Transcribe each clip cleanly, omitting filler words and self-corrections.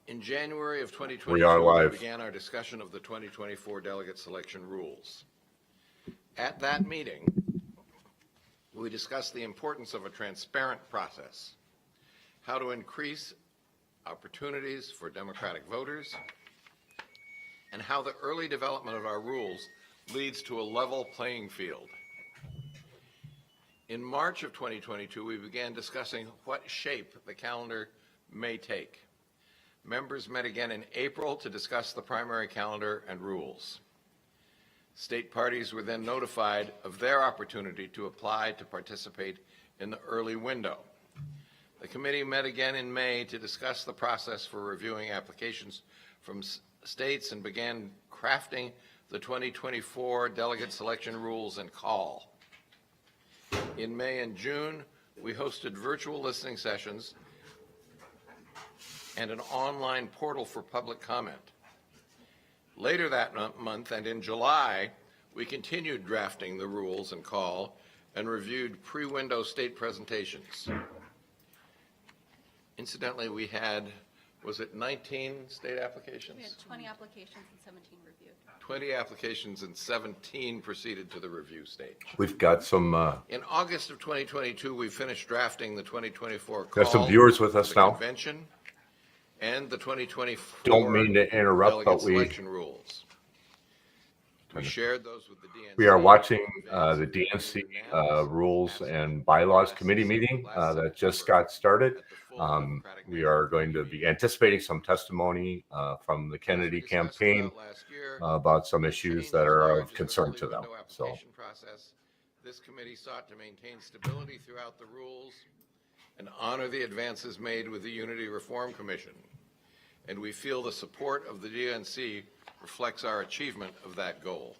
In January of 2022, We are live. we began our discussion of the 2024 delegate selection rules. At that meeting, we discussed the importance of a transparent process, how to increase opportunities for Democratic voters, and how the early development of our rules leads to a level playing field. In March of 2022, we began discussing what shape the calendar may take. Members met again in April to discuss the primary calendar and rules. State parties were then notified of their opportunity to apply to participate in the early window. The committee met again in May to discuss the process for reviewing applications from states and began crafting the 2024 delegate selection rules and call. In May and June, we hosted virtual listening sessions and an online portal for public comment. Later that month and in July, we continued drafting the rules and call and reviewed pre-window state presentations. Incidentally, we had, was it 19 state applications? We had 20 applications and 17 reviewed. 20 applications and 17 proceeded to the review stage. We've got some In August of 2022, we finished drafting the 2024 got some call viewers with us to the now. convention and the 2024 Don't mean to interrupt, delegate but selection rules. We shared those with the DNC. we are watching the DNC rules and bylaws committee meeting that just got started. We are going to be anticipating some testimony from the Kennedy campaign about some issues that are of concern to them. So This committee sought to maintain stability throughout the rules and honor the advances made with the Unity Reform Commission. And we feel the support of the DNC reflects our achievement of that goal.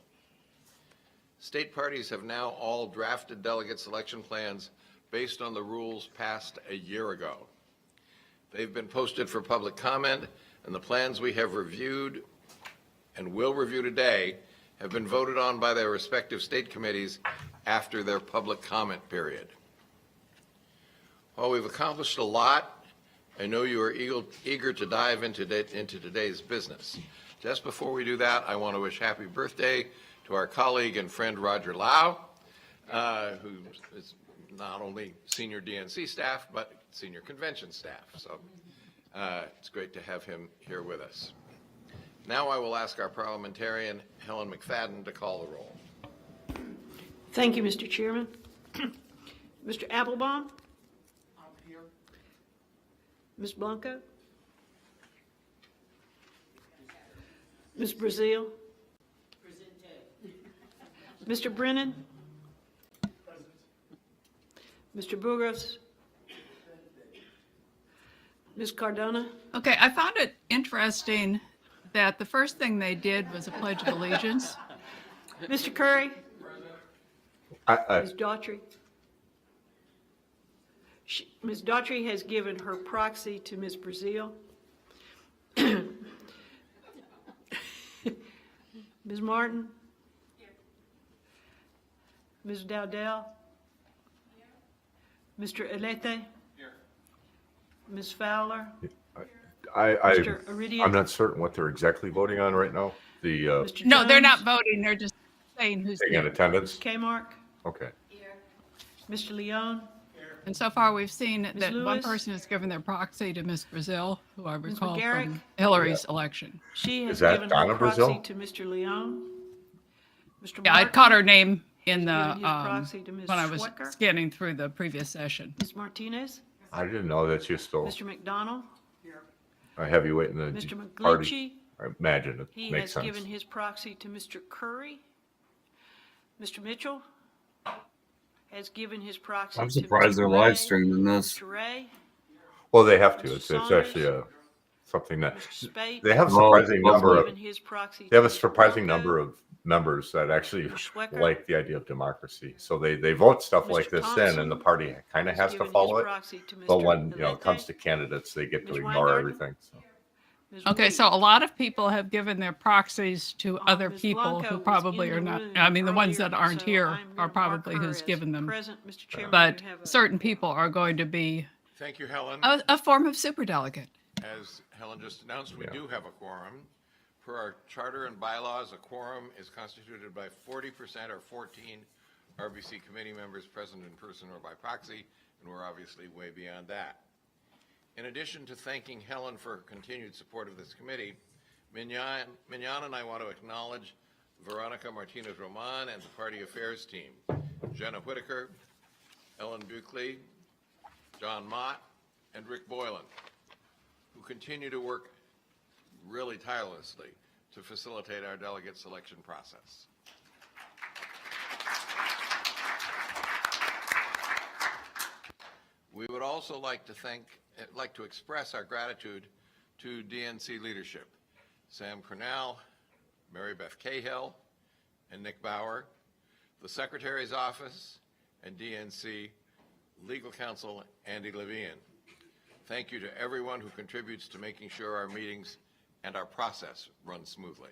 State parties have now all drafted delegate selection plans based on the rules passed a year ago. They've been posted for public comment, and the plans we have reviewed and will review today have been voted on by their respective state committees after their public comment period. While we've accomplished a lot, I know you are eager to dive into today's business. Just before we do that, I want to wish happy birthday to our colleague and friend Roger Lau, who is not only senior DNC staff, but senior convention staff. So it's great to have him here with us. Now I will ask our parliamentarian, Helen McFadden, to call the roll. Thank you, Mr. Chairman. Mr. Applebaum? Here. Ms. Blanco? Ms. Brazil? Mr. Brennan? Mr. Burgos? Ms. Cardona? Okay, I found it interesting that the first thing they did was a Pledge of Allegiance. Mr. Curry? Ms. Daughtry? Ms. Daughtry has given her proxy to Ms. Brazil. Ms. Martin? Ms. Dowdell? Mr. Elete? Ms. Fowler? Mr. Iridia? I'm not certain what they're exactly voting on right now. The Mr. No, they're not Jones? voting. They're just saying who's taking in here. attendance. K-Mark? Okay. Mr. Leone? And so far, we've seen that one Lewis? person has given their proxy to Ms. Brazil, who I Ms. recall McGarrick? from Hillary's election. She has Is that given Donna her proxy Brazil? to Mr. Leone. Mr. Yeah, I Martin caught her name in the given his proxy to Ms. when I was Schwecker. scanning through the previous session. Ms. Martinez, I didn't know that you still. Mr. McDonald, I have you waiting the Mr. party. McGlinchey. I imagine it He makes has sense. given his proxy to Mr. Curry. Mr. Mitchell has given his proxy I'm to surprised Mr. they're Ray. live streaming this. Mr. Ray, Well, they have to. Mr. It's Saunders? actually something that Mr. Spate they have a Well, surprising well, number has of. given his proxy They have a to Mr. surprising Blanco. number of members that actually Mr. Schwecker? like the idea of democracy. So they vote stuff like Mr. this Thompson in, and the party kind of has to given his follow it. proxy to But Mr. when it comes Elete. to candidates, they get to Ms. ignore Weingarten? everything. So. Ms. Okay, Wade. so a lot of people have given their proxies to other Ms. people Blanco who was probably in are the not, room I mean, the ones earlier, that aren't so here I'm are gonna mark probably her who's as given them. present. Mr. Chairman, But we have a- certain people are going to be Thank you, Helen. a form of superdelegates. As Helen just announced, we Yeah. do have a quorum. Per our charter and bylaws, a quorum is constituted by 40% or 14 RBC committee members present in person or by proxy, and we're obviously way beyond that. In addition to thanking Helen for her continued support of this committee, Mignon and I want to acknowledge Veronica Martinez-Roman and the Party Affairs team, Jenna Whitaker, Ellen Buckley, John Mott, and Rick Boylan, who continue to work really tirelessly to facilitate our delegate selection process. We would also like to express our gratitude to DNC leadership, Sam Cornell, Mary Beth Cahill, and Nick Bauer, the Secretary's Office, and DNC Legal Counsel Andy Levine. Thank you to everyone who contributes to making sure our meetings and our process run smoothly.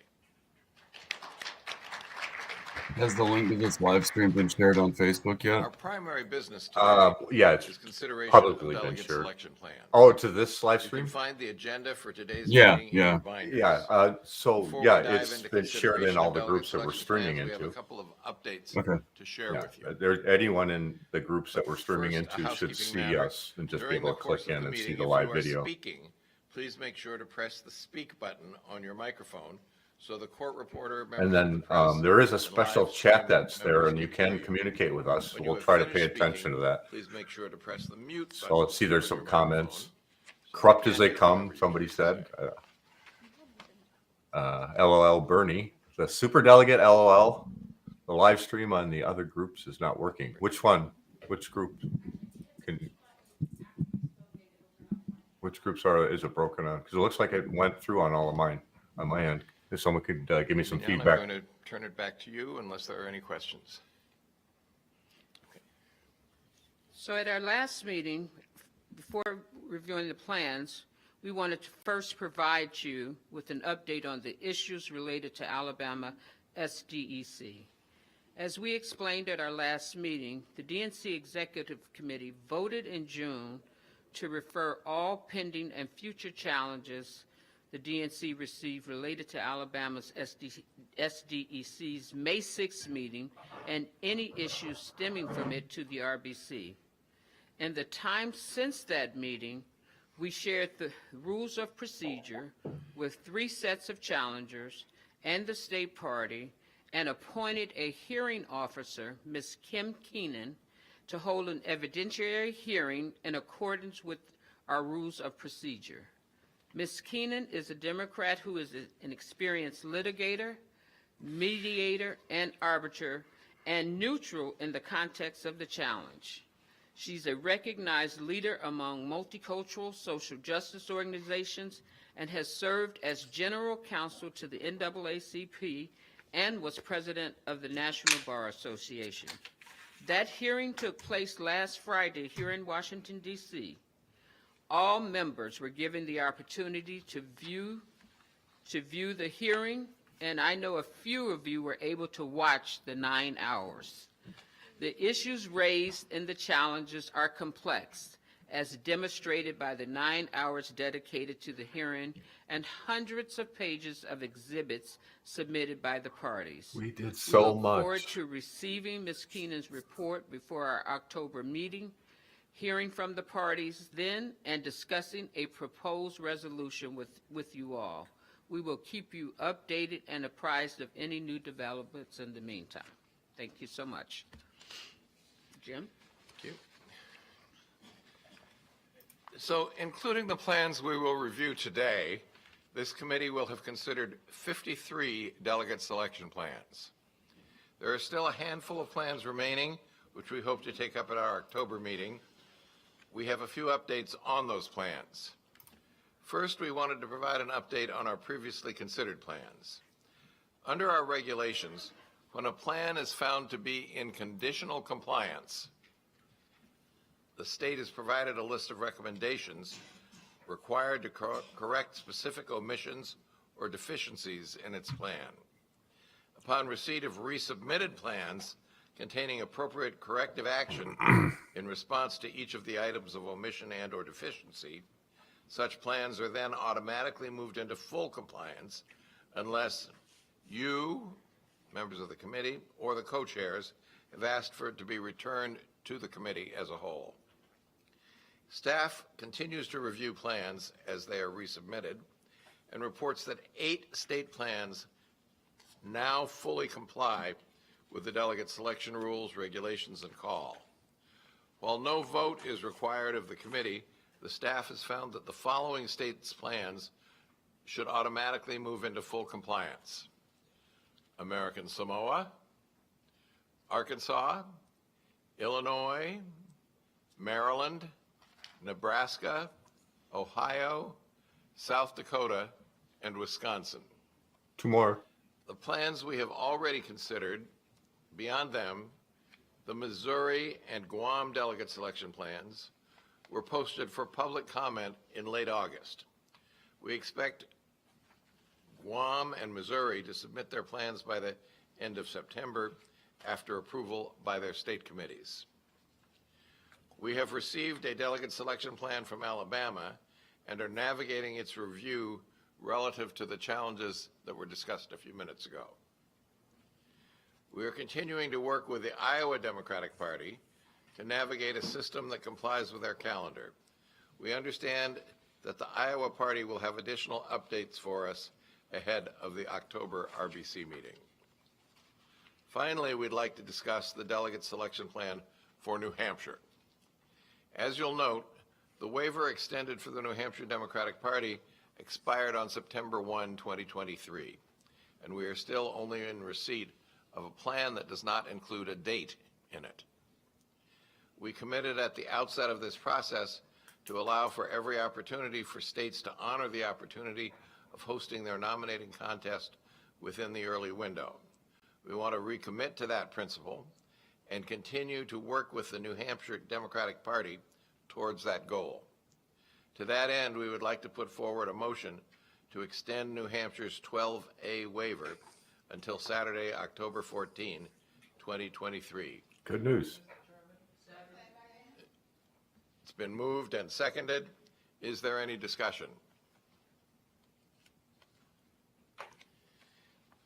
Has the link to this live stream been shared on Facebook yet? Our primary business today Yeah, is it's consideration publicly of been delegate shared. selection plans. Oh, to this live You stream? can find the agenda for today's Yeah, meeting in your yeah. binders. Yeah, so, Before yeah, we dive it's into been shared in consideration all of the delegate groups that we're selection streaming plans, we have into. a couple of updates Okay. to share Yeah, with you. there, anyone in the groups that we're streaming First, a into should housekeeping see matter. us and just be During able the to course click of in and meeting, see the if live you are video. speaking, please make sure to press the speak button on your microphone so the court reporter, members And of then the press, there is a and special live chat stream that's there members and you hear can you. communicate with us. When you We'll have try to finished pay attention speaking, to that. Please make sure to press the mute So button let's see, there's on some your comments. microphone so Corrupt we as can they hear come, whatever you somebody have to said. say. LOL Bernie, the super delegate LOL, the live stream on the other groups is not working. Which one? Which group? Which groups is it broken on? Because it looks like it went through on all of mine, on my end. If someone could give me some Mignon, feedback. I'm going to turn it back to you unless there are any questions. So at our last meeting, before reviewing the plans, we wanted to first provide you with an update on the issues related to Alabama SDEC. As we explained at our last meeting, the DNC Executive Committee voted in June to refer all pending and future challenges the DNC received related to Alabama's SDEC's May 6th meeting and any issues stemming from it to the RBC. In the time since that meeting, we shared the rules of procedure with 3 sets of challengers and the state party and appointed a hearing officer, Ms. Kim Keenan, to hold an evidentiary hearing in accordance with our rules of procedure. Ms. Keenan is a Democrat who is an experienced litigator, mediator, and arbiter, and neutral in the context of the challenge. She's a recognized leader among multicultural social justice organizations and has served as general counsel to the NAACP and was president of the National Bar Association. That hearing took place last Friday here in Washington, D.C. All members were given the opportunity to view the hearing, and I know a few of you were able to watch the 9 hours. The issues raised in the challenges are complex, as demonstrated by the 9 hours dedicated to the hearing and hundreds of pages of exhibits submitted by the parties. We did We so look forward much. to receiving Ms. Keenan's report before our October meeting, hearing from the parties then, and discussing a proposed resolution with you all. We will keep you updated and apprised of any new developments in the meantime. Thank you so much. Jim? Thank you. So, including the plans we will review today, this committee will have considered 53 delegate selection plans. There are still a handful of plans remaining, which we hope to take up at our October meeting. We have a few updates on those plans. First, we wanted to provide an update on our previously considered plans. Under our regulations, when a plan is found to be in conditional compliance, the state has provided a list of recommendations required to correct specific omissions or deficiencies in its plan. Upon receipt of resubmitted plans containing appropriate corrective action in response to each of the items of omission and/or deficiency, Such plans are then automatically moved into full compliance unless you, members of the committee, or the co-chairs have asked for it to be returned to the committee as a whole. Staff continues to review plans as they are resubmitted and reports that 8 state plans now fully comply with the delegate selection rules, regulations, and call. While no vote is required of the committee, the staff has found that the following states' plans should automatically move into full compliance: American Samoa, Arkansas, Illinois, Maryland, Nebraska, Ohio, South Dakota, and Wisconsin. 2 more. The plans we have already considered, beyond them, the Missouri and Guam delegate selection plans were posted for public comment in late August. We expect Guam and Missouri to submit their plans by the end of September after approval by their state committees. We have received a delegate selection plan from Alabama and are navigating its review relative to the challenges that were discussed a few minutes ago. We are continuing to work with the Iowa Democratic Party to navigate a system that complies with our calendar. We understand that the Iowa Party will have additional updates for us ahead of the October RBC meeting. Finally, we'd like to discuss the delegate selection plan for New Hampshire. As you'll note, the waiver extended for the New Hampshire Democratic Party expired on September 1, 2023, and we are still only in receipt of a plan that does not include a date in it. We committed at the outset of this process to allow for every opportunity for states to honor the opportunity of hosting their nominating contest within the early window. We want to recommit to that principle and continue to work with the New Hampshire Democratic Party towards that goal. To that end, we would like to put forward a motion to extend New Hampshire's 12A waiver until Saturday, October 14, 2023. Good news. It's been moved and seconded. Is there any discussion?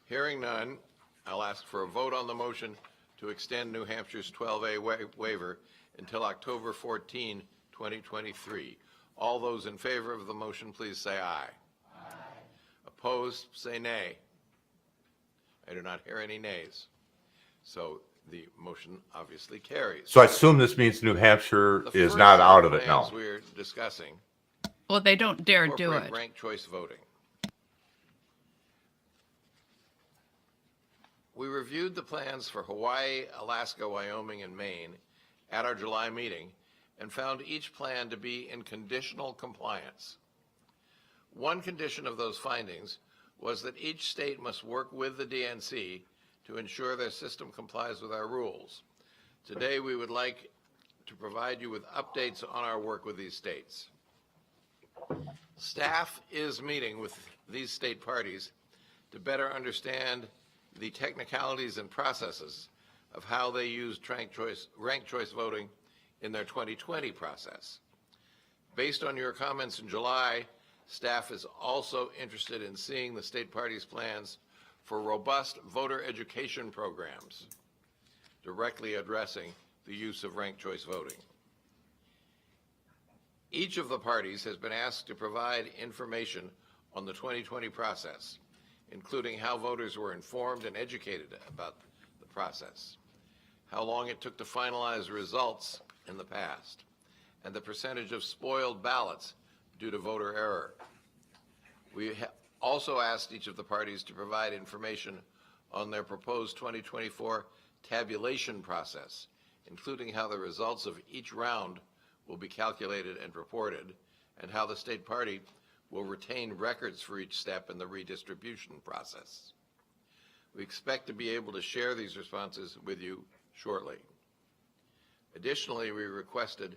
Hearing none, I'll ask for a vote on the motion to extend New Hampshire's 12A waiver until October 14, 2023. All those in favor of the motion, please say aye. Aye. Opposed, say nay. I do not hear any nays. So the motion obviously carries. So I assume this means New Hampshire The is first not set of out of it now. plans we're discussing Well, they don't dare do incorporate it. ranked choice voting. We reviewed the plans for Hawaii, Alaska, Wyoming, and Maine at our July meeting and found each plan to be in conditional compliance. One condition of those findings was that each state must work with the DNC to ensure their system complies with our rules. Today, we would like to provide you with updates on our work with these states. Staff is meeting with these state parties to better understand the technicalities and processes of how they use ranked choice voting in their 2020 process. Based on your comments in July, staff is also interested in seeing the state parties' plans for robust voter education programs directly addressing the use of ranked choice voting. Each of the parties has been asked to provide information on the 2020 process, including how voters were informed and educated about the process, how long it took to finalize results in the past, and the percentage of spoiled ballots due to voter error. We also asked each of the parties to provide information on their proposed 2024 tabulation process, including how the results of each round will be calculated and reported, and how the state party will retain records for each step in the redistribution process. We expect to be able to share these responses with you shortly. Additionally, we requested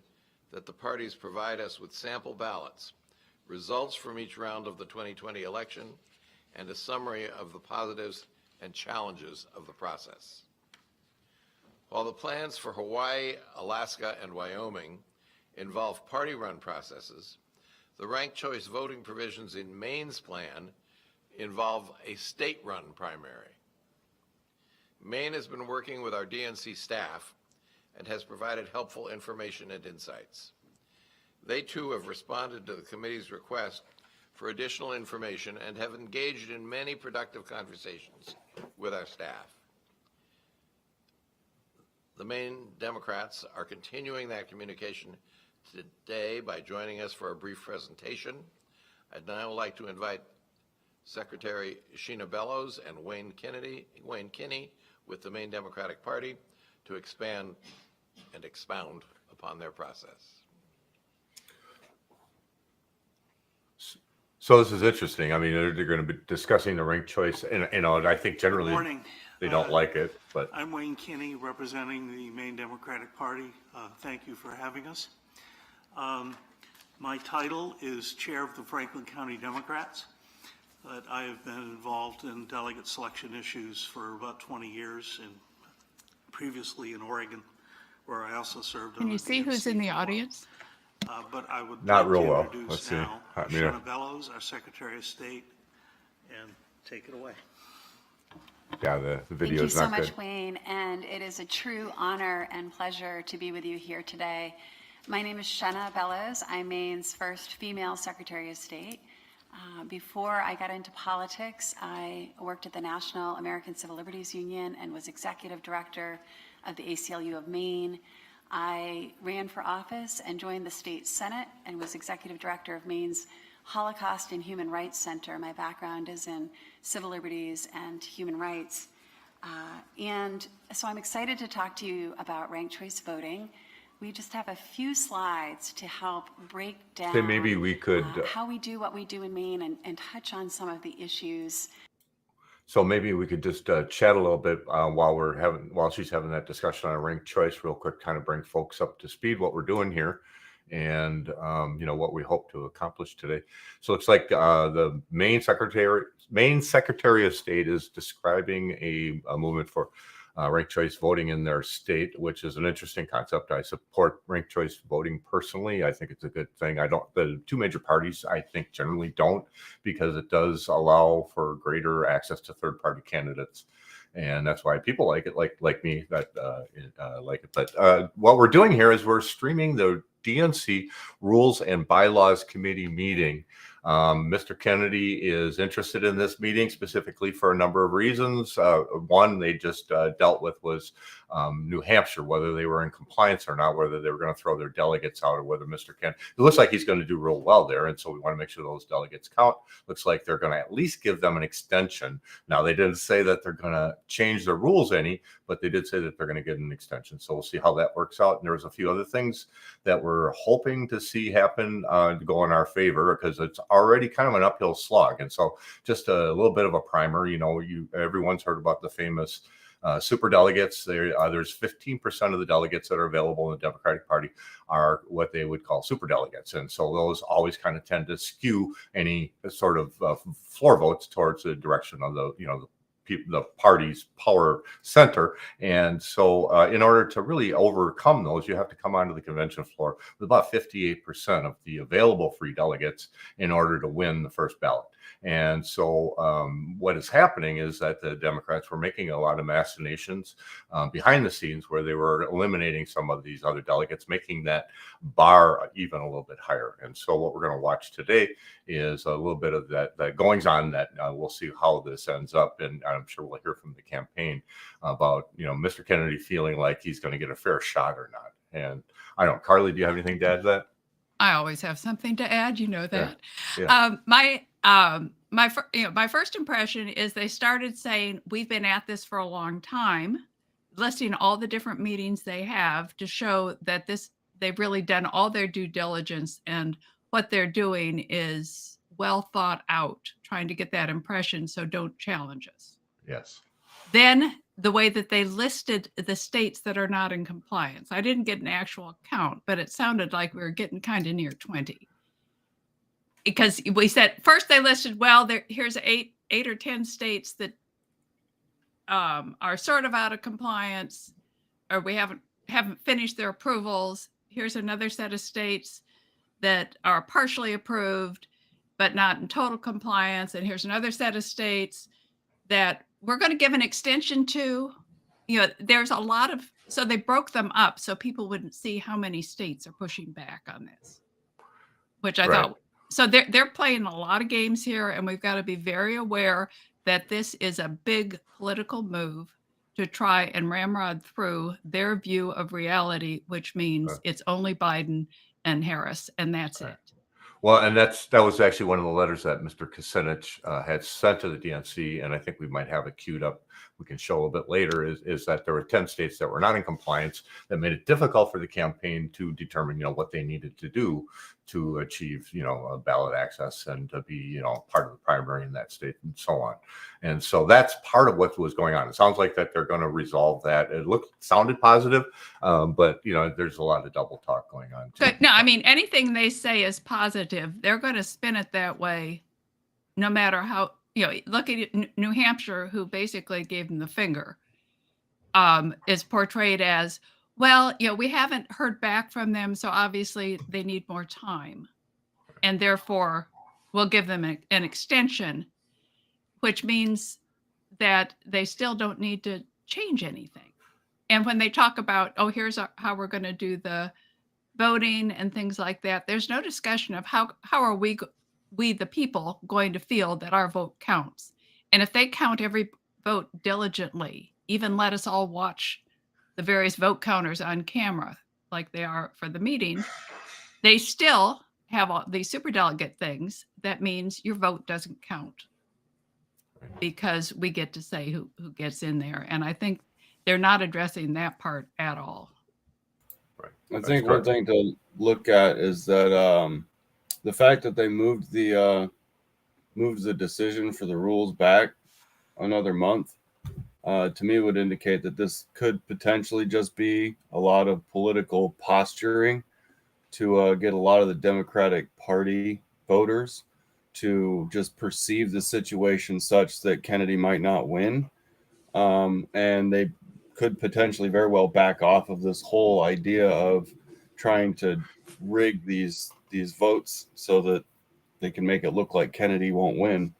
that the parties provide us with sample ballots, results from each round of the 2020 election, and a summary of the positives and challenges of the process. While the plans for Hawaii, Alaska, and Wyoming involve party-run processes, The ranked choice voting provisions in Maine's plan involve a state-run primary. Maine has been working with our DNC staff and has provided helpful information and insights. They too have responded to the committee's request for additional information and have engaged in many productive conversations with our staff. The Maine Democrats are continuing that communication today by joining us for a brief presentation. I'd now like to invite Secretary Sheena Bellows and Wayne Kinney with the Maine Democratic Party to expand and expound upon their process. So this is interesting. I mean, they're going to be discussing the ranked choice, and I think generally Morning. they don't like it, but I'm Wayne Kinney, representing the Maine Democratic Party. Thank you for having us. My title is Chair of the Franklin County Democrats, but I have been involved in delegate selection issues for about 20 years, and previously in Oregon, where I also served on Can the you see who's DNC in the board. audience? But I would Not like real to well. introduce Let's see. now I mean, Sheena Bellows, our Secretary of State, and take it away. yeah, the video Thank you is so not much, good. Wayne, and it is a true honor and pleasure to be with you here today. My name is Sheena Bellows. I'm Maine's first female Secretary of State. Before I got into politics, I worked at the National American Civil Liberties Union and was Executive Director of the ACLU of Maine. I ran for office and joined the state Senate and was Executive Director of Maine's Holocaust and Human Rights Center. My background is in civil liberties and human rights. And so I'm excited to talk to you about ranked choice voting. We just have a few slides to help break down Okay, maybe we could, how we do what we do in Maine and touch on some of the issues. so maybe we could just chat a little bit while she's having that discussion on ranked choice real quick, kind of bring folks up to speed what we're doing here and what we hope to accomplish today. So it's like the Maine Secretary of State is describing a movement for ranked choice voting in their state, which is an interesting concept. I support ranked choice voting personally. I think it's a good thing. The two major parties, I think, generally don't, because it does allow for greater access to third-party candidates. And that's why people like it, like me, that like it. But what we're doing here is we're streaming the DNC Rules and Bylaws Committee meeting. Mr. Kennedy is interested in this meeting specifically for a number of reasons. One they just dealt with was New Hampshire, whether they were in compliance or not, whether they were going to throw their delegates out, or whether Mr. Kennedy, it looks like he's going to do real well there. And so we want to make sure those delegates count. Looks like they're going to at least give them an extension. Now, they didn't say that they're going to change the rules any, but they did say that they're going to get an extension. So we'll see how that works out. And there was a few other things that we're hoping to see happen to go in our favor, because it's already kind of an uphill slog. And so just a little bit of a primer, everyone's heard about the famous super delegates. There's 15% of the delegates that are available in the Democratic Party are what they would call super delegates. And so those always kind of tend to skew any sort of floor votes towards the direction of the party's power center. And so in order to really overcome those, you have to come onto the convention floor with about 58% of the available free delegates in order to win the first ballot. And so what is happening is that the Democrats were making a lot of machinations behind the scenes where they were eliminating some of these other delegates, making that bar even a little bit higher. And so what we're going to watch today is a little bit of that goings on that we'll see how this ends up. And I'm sure we'll hear from the campaign about, Mr. Kennedy feeling like he's going to get a fair shot or not. And I don't know, Carly, do you have anything to add to that? I always have something to add, that. Yeah. My first impression is they started saying, we've been at this for a long time, listing all the different meetings they have to show that they've really done all their due diligence, and what they're doing is well thought out, trying to get that impression, so don't challenge us. Yes. Then the way that they listed the states that are not in compliance, I didn't get an actual count, but it sounded like we were getting kind of near 20. Because we said, first they listed, here's eight or 10 states that are sort of out of compliance, or we haven't finished their approvals. Here's another set of states that are partially approved, but not in total compliance. And here's another set of states that we're going to give an extension to. There's a lot of, so they broke them up so people wouldn't see how many states are pushing back on this, which I Right. thought, so they're playing a lot of games here, and we've got to be very aware that this is a big political move to try and ramrod through their view of reality, which means Right. it's only Biden and Harris, and that's Right. it. Well, and that was actually one of the letters that Mr. Kucinich had sent to the DNC, and I think we might have it queued up. We can show a bit later. Is that there were 10 states that were not in compliance, that made it difficult for the campaign to determine, what they needed to do to achieve, ballot access and to be, part of the primary in that state and so on. And so that's part of what was going on. It sounds like that they're going to resolve that. It sounded positive, but there's a lot of double talk going on too. But no, I mean, anything they say is positive. They're going to spin it that way, no matter how, look at New Hampshire, who basically gave them the finger, is portrayed as, well, we haven't heard back from them, so obviously they need more time. And therefore, we'll give them an extension, which means that they still don't need to change anything. And when they talk about, here's how we're going to do the voting and things like that, there's no discussion of how are we the people going to feel that our vote counts. And if they count every vote diligently, even let us all watch the various vote counters on camera like they are for the meeting, they still have all these superdelegate things. That means your vote doesn't count because we get to say who gets in there. And I think they're not addressing that part at all. Right. I think one thing to look at is that the fact that they moved the decision for the rules back another month, to me would indicate that this could potentially just be a lot of political posturing to get a lot of the Democratic Party voters to just perceive the situation such that Kennedy might not win. And they could potentially very well back off of this whole idea of trying to rig these votes so that they can make it look like Kennedy won't win.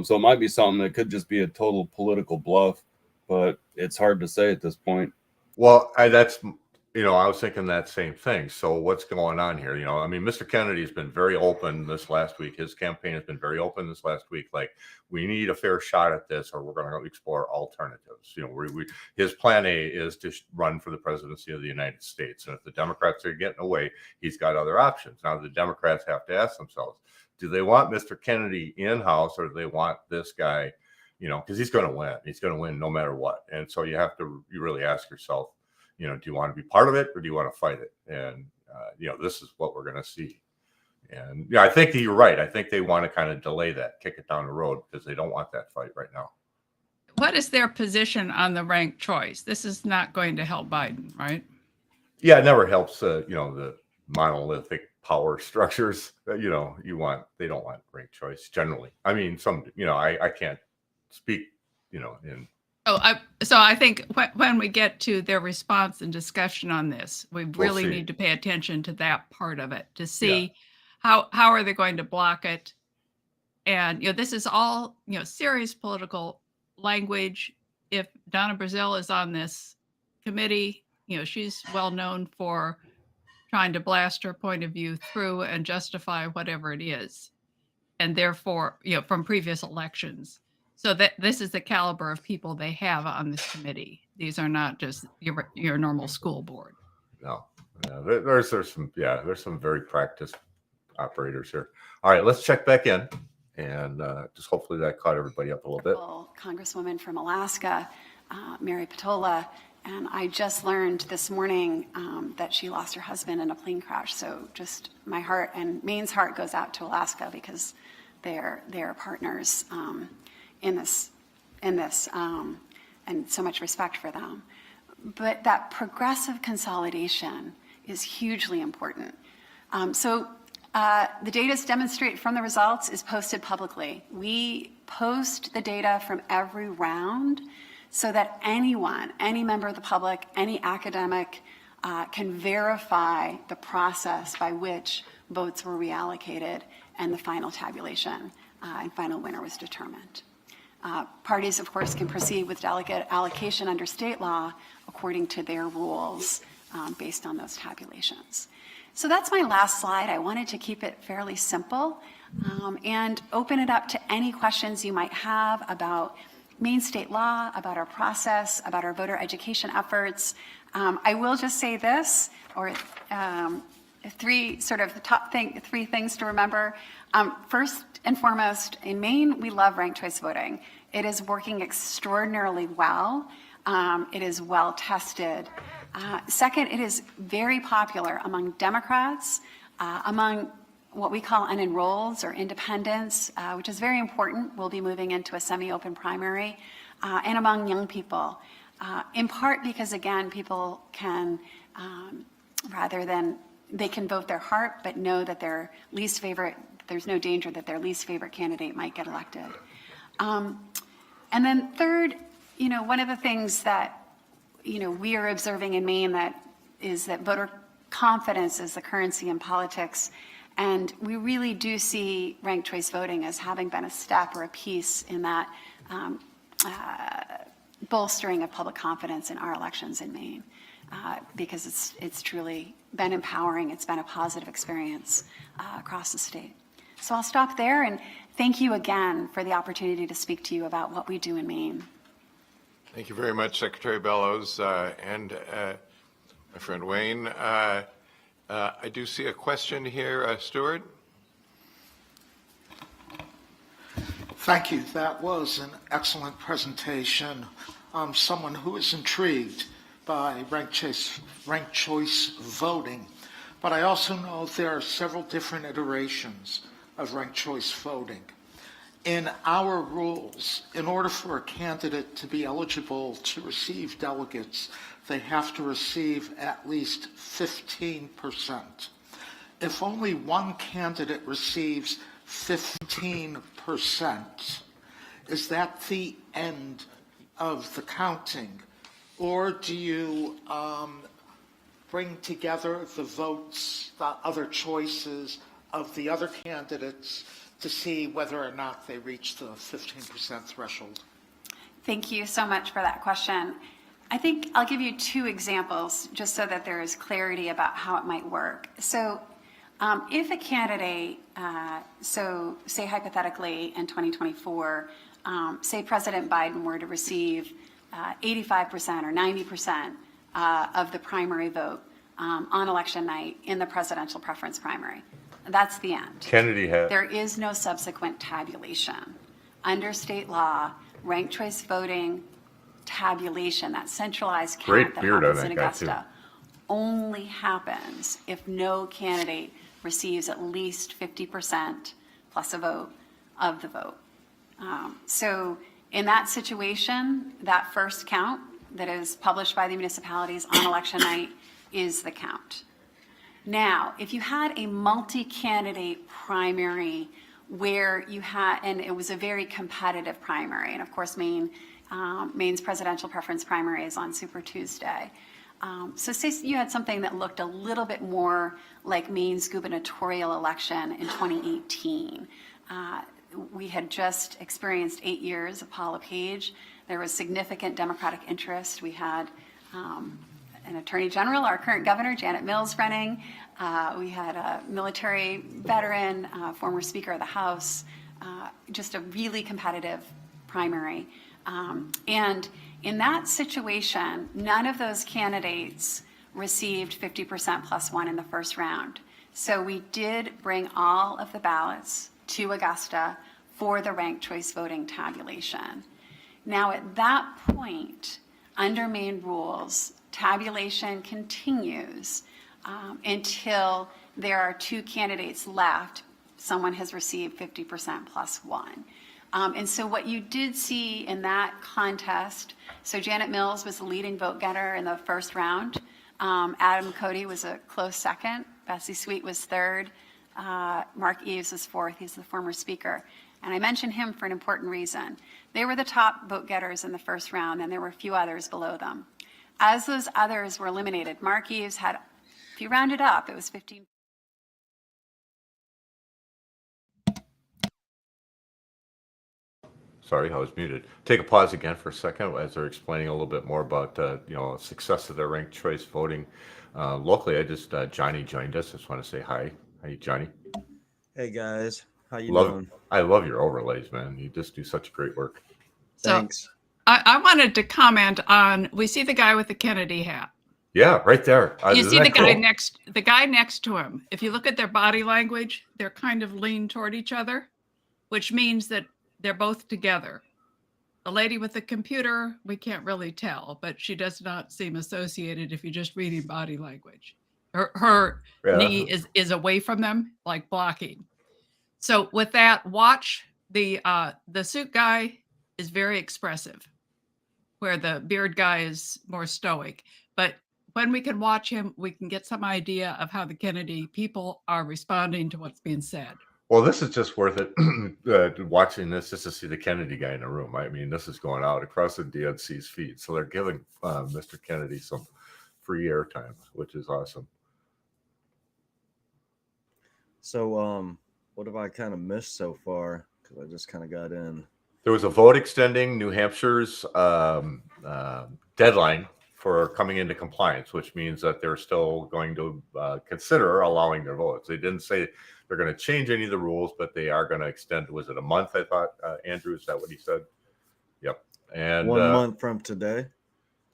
So it might be something that could just be a total political bluff, but it's hard to say at this point. Well, I was thinking that same thing. So what's going on here? I mean, Mr. Kennedy has been very open this last week. His campaign has been very open this last week. Like, we need a fair shot at this, or we're going to explore alternatives. His plan A is to run for the presidency of the United States. And if the Democrats are getting away, he's got other options. Now, the Democrats have to ask themselves, do they want Mr. Kennedy in-house, or do they want this guy, because he's going to win. He's going to win no matter what. And so you really ask yourself, do you want to be part of it, or do you want to fight it? And, this is what we're going to see. And I think you're right. I think they want to kind of delay that, kick it down the road, because they don't want that fight right now. What is their position on the ranked choice? This is not going to help Biden, right? Yeah, it never helps, the monolithic power structures. They don't want ranked choice generally. I mean, I can't speak, in. So I think when we get to their response and discussion on this, we really need to pay attention to that part of it to see how are they going to block it. And, this is all, serious political language. If Donna Brazile is on this committee, she's well known for trying to blast her point of view through and justify whatever it is. And therefore, from previous elections. So that this is the caliber of people they have on this committee. These are not just your normal school board. No, there's some very practiced operators here. All right, let's check back in, and just hopefully that caught everybody up a little bit. Congresswoman from Alaska, Mary Patola, and I just learned this morning that she lost her husband in a plane crash. So just my heart and Maine's heart goes out to Alaska, because they're partners in this, and so much respect for them. But that progressive consolidation is hugely important. The data is demonstrated from the results is posted publicly. We post the data from every round so that anyone, any member of the public, any academic, can verify the process by which votes were reallocated and the final tabulation and final winner was determined. Parties, of course, can proceed with delegate allocation under state law according to their rules based on those tabulations. So that's my last slide. I wanted to keep it fairly simple and open it up to any questions you might have about Maine state law, about our process, about our voter education efforts. I will just say this, or three things to remember. First and foremost, in Maine, we love ranked choice voting. It is working extraordinarily well. It is well tested. Second, it is very popular among Democrats, among what we call unenrolleds or independents, which is very important. We'll be moving into a semi-open primary, and among young people, in part because, again, people can, they can vote their heart, but know that their least favorite, there's no danger that their least favorite candidate might get elected. And then third, one of the things that, we are observing in Maine is that voter confidence is the currency in politics. And we really do see ranked choice voting as having been a step or a piece in that bolstering of public confidence in our elections in Maine, because it's truly been empowering. It's been a positive experience across the state. So I'll stop there, and thank you again for the opportunity to speak to you about what we do in Maine. Thank you very much, Secretary Bellows and my friend Wayne. I do see a question here, Stuart. Thank you. That was an excellent presentation. I'm someone who is intrigued by ranked choice voting, but I also know there are several different iterations of ranked choice voting. In our rules, in order for a candidate to be eligible to receive delegates, they have to receive at least 15%. If only one candidate receives 15%, is that the end of the counting? Or do you bring together the votes, the other choices of the other candidates to see whether or not they reach the 15% threshold? Thank you so much for that question. I think I'll give you two examples just so that there is clarity about how it might work. So if a candidate, so say hypothetically in 2024, say President Biden were to receive 85% or 90% of the primary vote on election night in the presidential preference primary, that's the end. Kennedy had. There is no subsequent tabulation. Under state law, ranked choice voting tabulation, that centralized count Great that beard on happens in that guy, too. Augusta, only happens if no candidate receives at least 50% plus a vote of the vote. So in that situation, that first count that is published by the municipalities on election night is the count. Now, if you had a multi-candidate primary where you had, and it was a very competitive primary, and of course Maine's presidential preference primary is on Super Tuesday. So say you had something that looked a little bit more like Maine's gubernatorial election in 2018. We had just experienced 8 years of Paula Page. There was significant Democratic interest. We had an attorney general, our current governor, Janet Mills, running. We had a military veteran, former Speaker of the House, just a really competitive primary. And in that situation, none of those candidates received 50% plus one in the first round. So we did bring all of the ballots to Augusta for the ranked choice voting tabulation. Now at that point, under Maine rules, tabulation continues until there are two candidates left. Someone has received 50% plus one. And so what you did see in that contest, so Janet Mills was the leading vote getter in the first round. Adam Cody was a close second. Bessie Sweet was third. Mark Eves was fourth. He's the former speaker. And I mention him for an important reason. They were the top vote getters in the first round, and there were a few others below them. as those others were eliminated, Mark Eves had, if you round it up, it was 15. Sorry, I was muted. Take a pause again for a second as they're explaining a little bit more about, success of their ranked choice voting. Locally, Johnny joined us. Just want to say hi. Hi, Johnny. Hey guys, how you doing? I love your overlays, man. You just do such great work. So Thanks. I wanted to comment on, we see the guy with the Kennedy hat. Yeah, right there. You Isn't see the that guy cool? the guy next to him. If you look at their body language, they're kind of lean toward each other, which means that they're both together. The lady with the computer, we can't really tell, but she does not seem associated if you're just reading body language. Her Yeah. knee is away from them, like blocking. So with that, watch the suit guy is very expressive, where the beard guy is more stoic. But when we can watch him, we can get some idea of how the Kennedy people are responding to what's being said. Well, this is just worth it watching this just to see the Kennedy guy in the room. I mean, this is going out across the DNC's feed. So they're giving Mr. Kennedy some free airtime, which is awesome. So, what have I kind of missed so far? Because I just kind of got in. There was a vote extending New Hampshire's deadline for coming into compliance, which means that they're still going to consider allowing their votes. They didn't say they're going to change any of the rules, but they are going to extend. Was it a month? I thought, Andrew, is that what he said? Yep. And 1 month from today.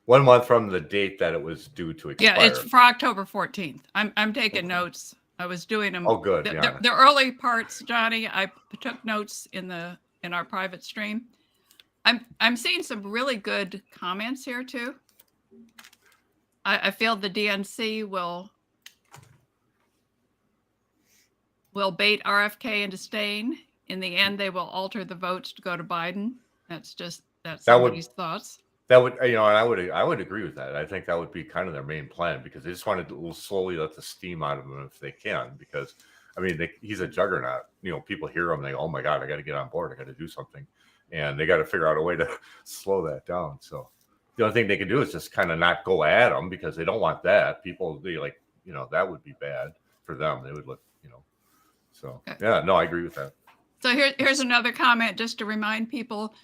1 month from the date that it was due to expire. Yeah, it's for October 14th. I'm taking notes. I was doing them. Oh, good. Yeah. The early parts, Johnny, I took notes in our private stream. I'm seeing some really good comments here too. I feel the DNC will bait RFK into staying. In the end, they will alter the votes to go to Biden. That's somebody's thoughts. That would, and I would agree with that. I think that would be kind of their main plan, because they just want to slowly let the steam out of him if they can. Because, I mean, he's a juggernaut. People hear him, they go, "Oh my God, I got to get on board. I got to do something," and they got to figure out a way to slow that down. So the only thing they can do is just kind of not go at him, because they don't want that. People, that would be bad for them. They would look, So Okay. Yeah, no, I agree with that. So here's another comment just to remind people.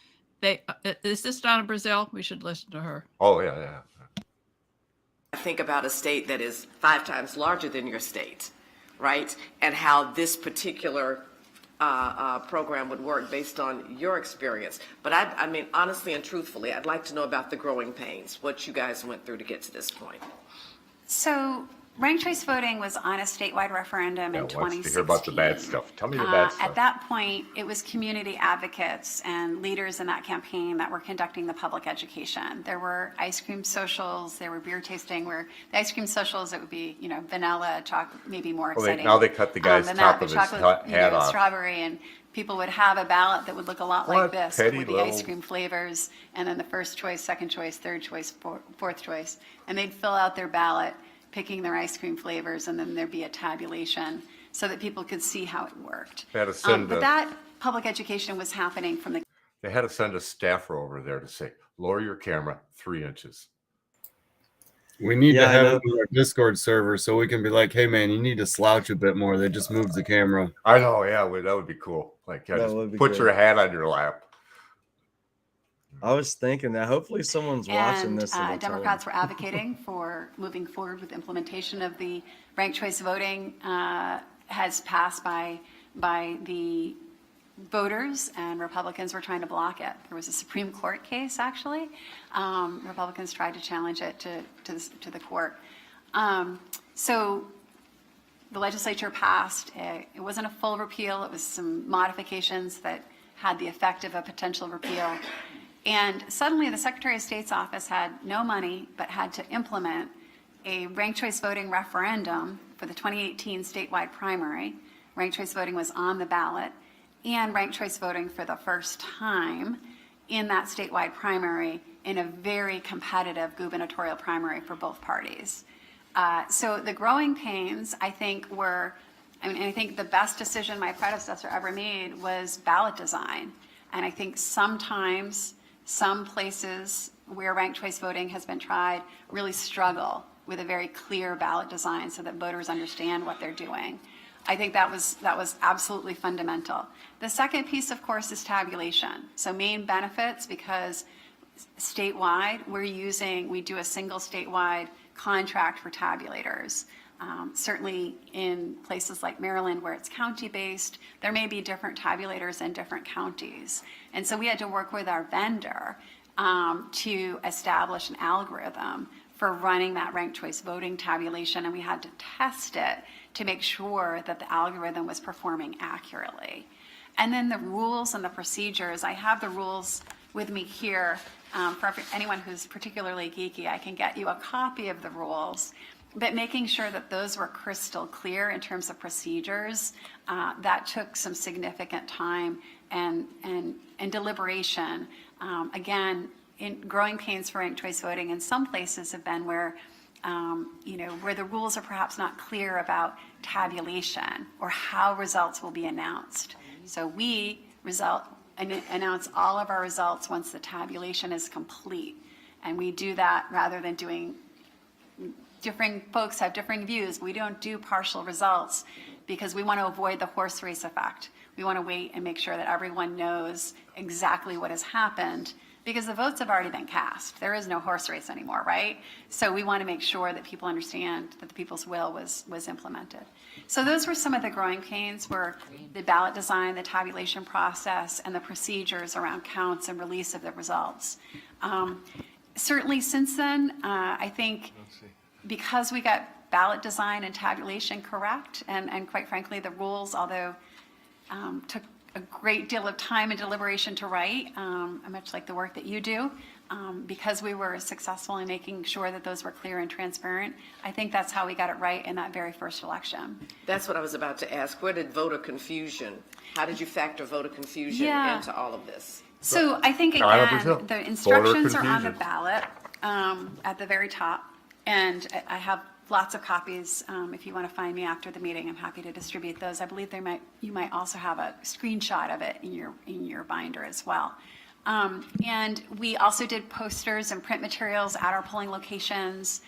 Is this Donna Brazil? We should listen to her. Oh yeah. Think about a state that is 5 times larger than your state, right? And how this particular program would work based on your experience. But I mean, honestly and truthfully, I'd like to know about the growing pains, what you guys went through to get to this point. So ranked choice voting was on a statewide referendum in 2016. Wants to hear about the bad stuff. Tell me the bad stuff. At that point, it was community advocates and leaders in that campaign that were conducting the public education. There were ice cream socials, there were beer tasting, where the ice cream socials, it would be, vanilla, chocolate, maybe more exciting. Now they cut the guy's than top that, of his chocolate, hat off. Strawberry, and people would have a ballot that would look a lot What like this, petty with the little- ice cream flavors, and then the first choice, second choice, third choice, fourth choice. And they'd fill out their ballot, picking their ice cream flavors, and then there'd be a tabulation so that people could see how it worked. They had to send But that public education was happening from the They had to send a staffer over there to say, "Lower your camera 3 inches." We need Yeah, to I have know. it on our Discord server so we can be like, "Hey man, you need to slouch a bit more." They just moved the camera. I know, yeah, that would be cool. Like, That just would be put good. your hat on your lap. I was thinking that hopefully someone's watching And this. and Democrats were advocating for moving forward with implementation of the ranked choice voting has passed by the voters, and Republicans were trying to block it. There was a Supreme Court case, actually. Republicans tried to challenge it to the court. So the legislature passed. It wasn't a full repeal. It was some modifications that had the effect of a potential repeal. And suddenly the Secretary of State's office had no money, but had to implement a ranked choice voting referendum for the 2018 statewide primary. Ranked choice voting was on the ballot, and ranked choice voting for the first time in that statewide primary in a very competitive gubernatorial primary for both parties. So the growing pains, I think, I think the best decision my predecessor ever made was ballot design. And I think sometimes some places where ranked choice voting has been tried really struggle with a very clear ballot design so that voters understand what they're doing. I think that was absolutely fundamental. The second piece, of course, is tabulation. So Maine benefits because statewide, we do a single statewide contract for tabulators. Certainly in places like Maryland where it's county-based, there may be different tabulators in different counties. And so we had to work with our vendor to establish an algorithm for running that ranked choice voting tabulation, and we had to test it to make sure that the algorithm was performing accurately. And then the rules and the procedures, I have the rules with me here. For anyone who's particularly geeky, I can get you a copy of the rules. But making sure that those were crystal clear in terms of procedures, that took some significant time and deliberation. Again, growing pains for ranked choice voting in some places have been where, where the rules are perhaps not clear about tabulation or how results will be announced. So we announce all of our results once the tabulation is complete. And we do that rather than doing, different folks have differing views. We don't do partial results because we want to avoid the horse race effect. We want to wait and make sure that everyone knows exactly what has happened because the votes have already been cast. There is no horse race anymore, right? So we want to make sure that people understand that the people's will was implemented. So those were some of the growing pains, were the ballot design, the tabulation process, and the procedures around counts and release of the results. Certainly since then, I think because we got ballot design and tabulation correct, and quite frankly, the rules, although took a great deal of time and deliberation to write, much like the work that you do, because we were successful in making sure that those were clear and transparent. I think that's how we got it right in that very first election. That's what I was about to ask. Where did voter confusion, how did you factor voter confusion into all of this? So I think, again, the instructions are on the ballot at the very top. And I have lots of copies. If you want to find me after the meeting, I'm happy to distribute those. I believe you might also have a screenshot of it in your binder as well. And we also did posters and print materials at our polling locations.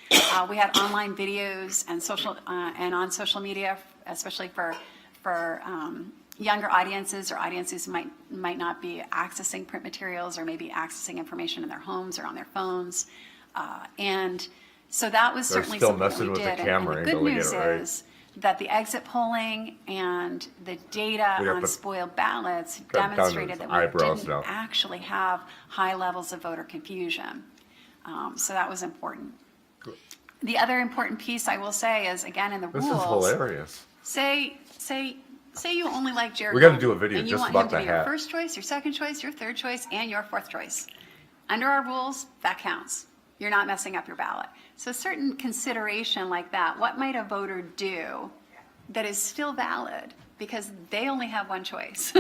We had online videos and on social media, especially for younger audiences or audiences who might not be accessing print materials or maybe accessing information in their homes or on their phones. And so that was certainly something that we did. And the good news is that the exit polling and the data on spoiled ballots demonstrated that we didn't actually have high levels of voter confusion. So that was important. The other important piece I will say is, again, in the rules. This is hilarious. Say you only like Jared. We got to do a video and you just want about him to the be hat. your first choice, your second choice, your third choice, and your fourth choice. Under our rules, that counts. You're not messing up your ballot. So certain consideration like that, what might a voter do that is still valid because they only have one choice,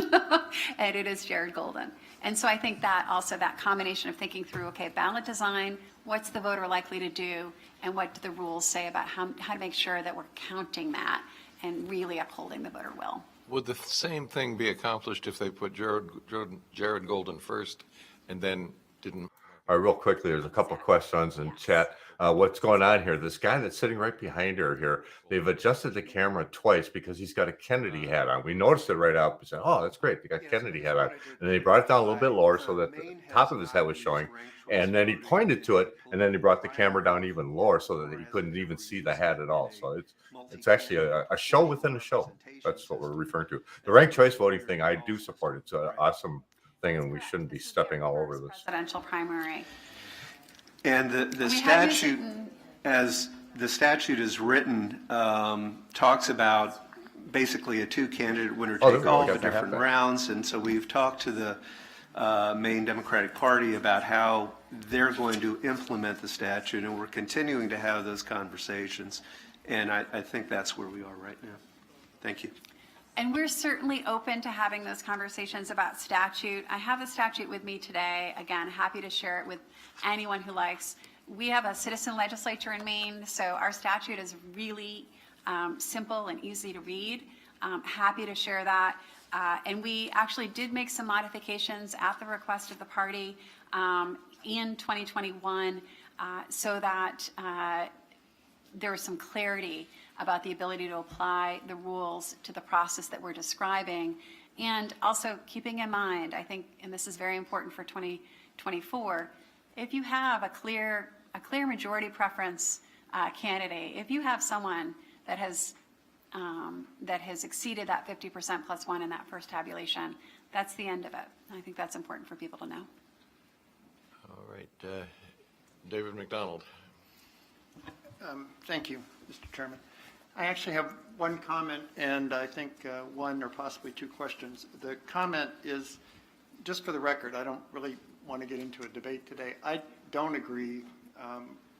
and it is Jared Golden. And so I think that also that combination of thinking through, okay, ballot design, what's the voter likely to do, and what do the rules say about how to make sure that we're counting that and really upholding the voter will. Would the same thing be accomplished if they put Jared Golden first and then didn't? All right, real quickly, there's a couple of questions in chat. What's going on here? This guy that's sitting right behind her here, they've adjusted the camera twice because he's got a Kennedy hat on. We noticed it right out. We said, oh, that's great. They got Kennedy hat on. And then he brought it down a little bit lower so that the top of his head was showing. And then he pointed to it, and then he brought the camera down even lower so that he couldn't even see the hat at all. So it's actually a show within a show. That's what we're referring to. The ranked choice voting thing, I do support. It's an awesome thing, and we shouldn't be stepping all over this. Presidential primary. And the statute, as the statute is written, talks about basically a two-candidate winner-take-all, the different rounds. And so we've talked to the Maine Democratic Party about how they're going to implement the statute, and we're continuing to have those conversations. And I think that's where we are right now. Thank you. And we're certainly open to having those conversations about statute. I have the statute with me today. Again, happy to share it with anyone who likes. We have a citizen legislature in Maine, so our statute is really simple and easy to read. Happy to share that. And we actually did make some modifications at the request of the party in 2021 so that there was some clarity about the ability to apply the rules to the process that we're describing. And also keeping in mind, I think, and this is very important for 2024, if you have a clear majority preference candidate, if you have someone that has exceeded that 50% plus one in that first tabulation, that's the end of it. I think that's important for people to know. All right, David McDonald. Thank you, Mr. Chairman. I actually have one comment and I think one or possibly two questions. The comment is, just for the record, I don't really want to get into a debate today. I don't agree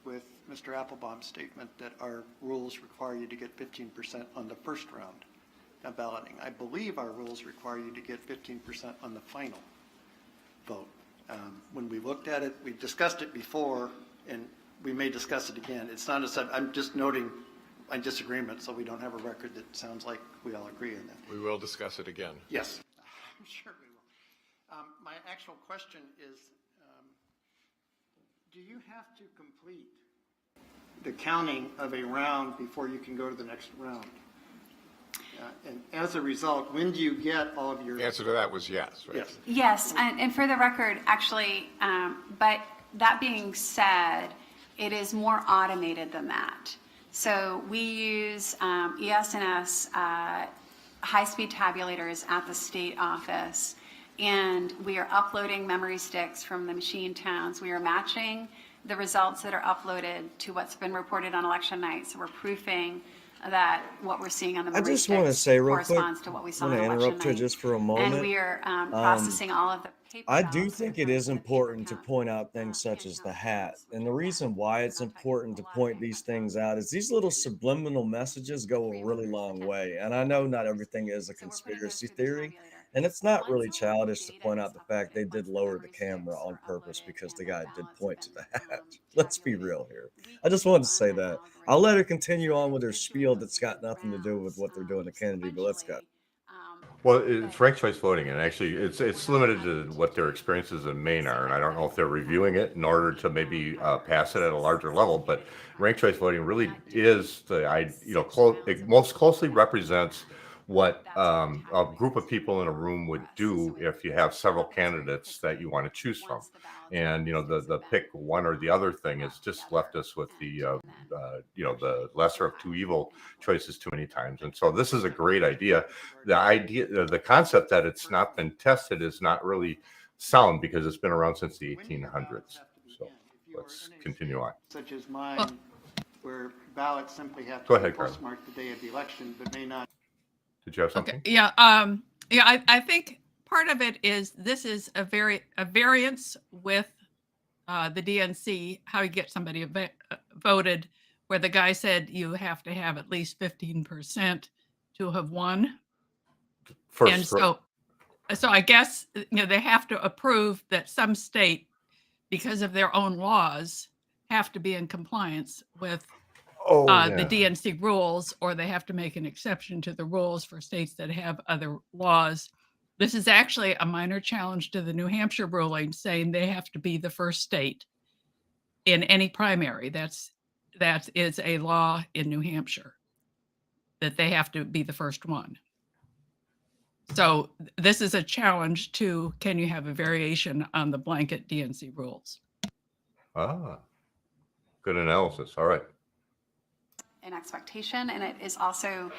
with Mr. Applebaum's statement that our rules require you to get 15% on the first round of balloting. I believe our rules require you to get 15% on the final vote. When we looked at it, we discussed it before, and we may discuss it again. It's not I'm just noting my disagreement so we don't have a record that sounds like we all agree on that. We will discuss it again. Yes, I'm sure we will. My actual question is, do you have to complete the counting of a round before you can go to the next round? And as a result, when do you get all of your... The answer to that was yes, right? Yes. Yes, and for the record, actually, but that being said, it is more automated than that. So we use ES&S high-speed tabulators at the state office, and we are uploading memory sticks from the machine towns. We are matching the results that are uploaded to what's been reported on election night. So we're proofing that what we're seeing on the memory just want to sticks say real quick, corresponds to what we saw on I'm going to election interrupt you night. just for a moment. And we are processing all of the paper I ballots do that think are it from is the paper important to count. point out things such as the hat. And the reason why it's important to point these things out is these little subliminal messages go a really long way. And I know not everything is a So we're putting those conspiracy through the theory. tabulator. And it's not Once really all of the childish to data point is out the fact they uploaded, did once the lower the memory camera sticks on are purpose uploaded because the and the guy did ballots point have to the been, hat. Let's be tabulated, real here. we I just can wanted to run say that that. I'll let her continue algorithm. on with her So spiel that that's got nothing to do with what they're doing to Kennedy, but let's go. Well, it's ranked choice voting, and actually, it's limited to what their experiences in Maine are, and I don't know if they're reviewing it in order to maybe pass it at a larger level. But ranked choice voting really is it most closely represents what a group of people in a room would do if you have several candidates that you want to choose from. And the pick one or the other thing has just left us with the lesser of two evil choices too many times. And so this is a great idea. The concept that it's not been tested is not really sound because it's been around since the 1800s. So let's continue on. Such as mine, where ballots simply have Go to be ahead, Carla. postmarked the day of the election, but may not. Did you have something? Okay. Yeah. I think part of it is this is a variance with the DNC, how you get somebody voted, where the guy said you have to have at least 15% to have won. And so I guess they have to approve that some state, because of their own laws, have to be in compliance with the DNC rules, or they have to make an exception to the rules for states that have other laws. This is actually a minor challenge to the New Hampshire ruling, saying they have to be the first state in any primary. That is a law in New Hampshire, that they have to be the first one. So this is a challenge to, can you have a variation on the blanket DNC rules? Good analysis. All right. An expectation, and it is also,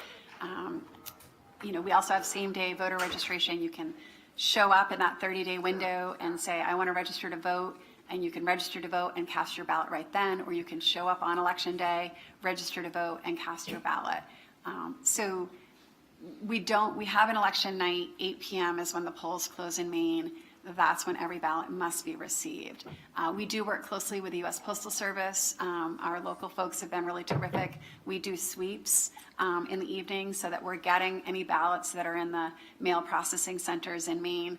we also have same-day voter registration. You can show up in that 30-day window and say, I want to register to vote, and you can register to vote and cast your ballot right then, or you can show up on election day, register to vote, and cast your ballot. So we have an election night, 8 p.m. is when the polls close in Maine. That's when every ballot must be received. We do work closely with the U.S. Postal Service. Our local folks have been really terrific. We do sweeps in the evening so that we're getting any ballots that are in the mail processing centers in Maine,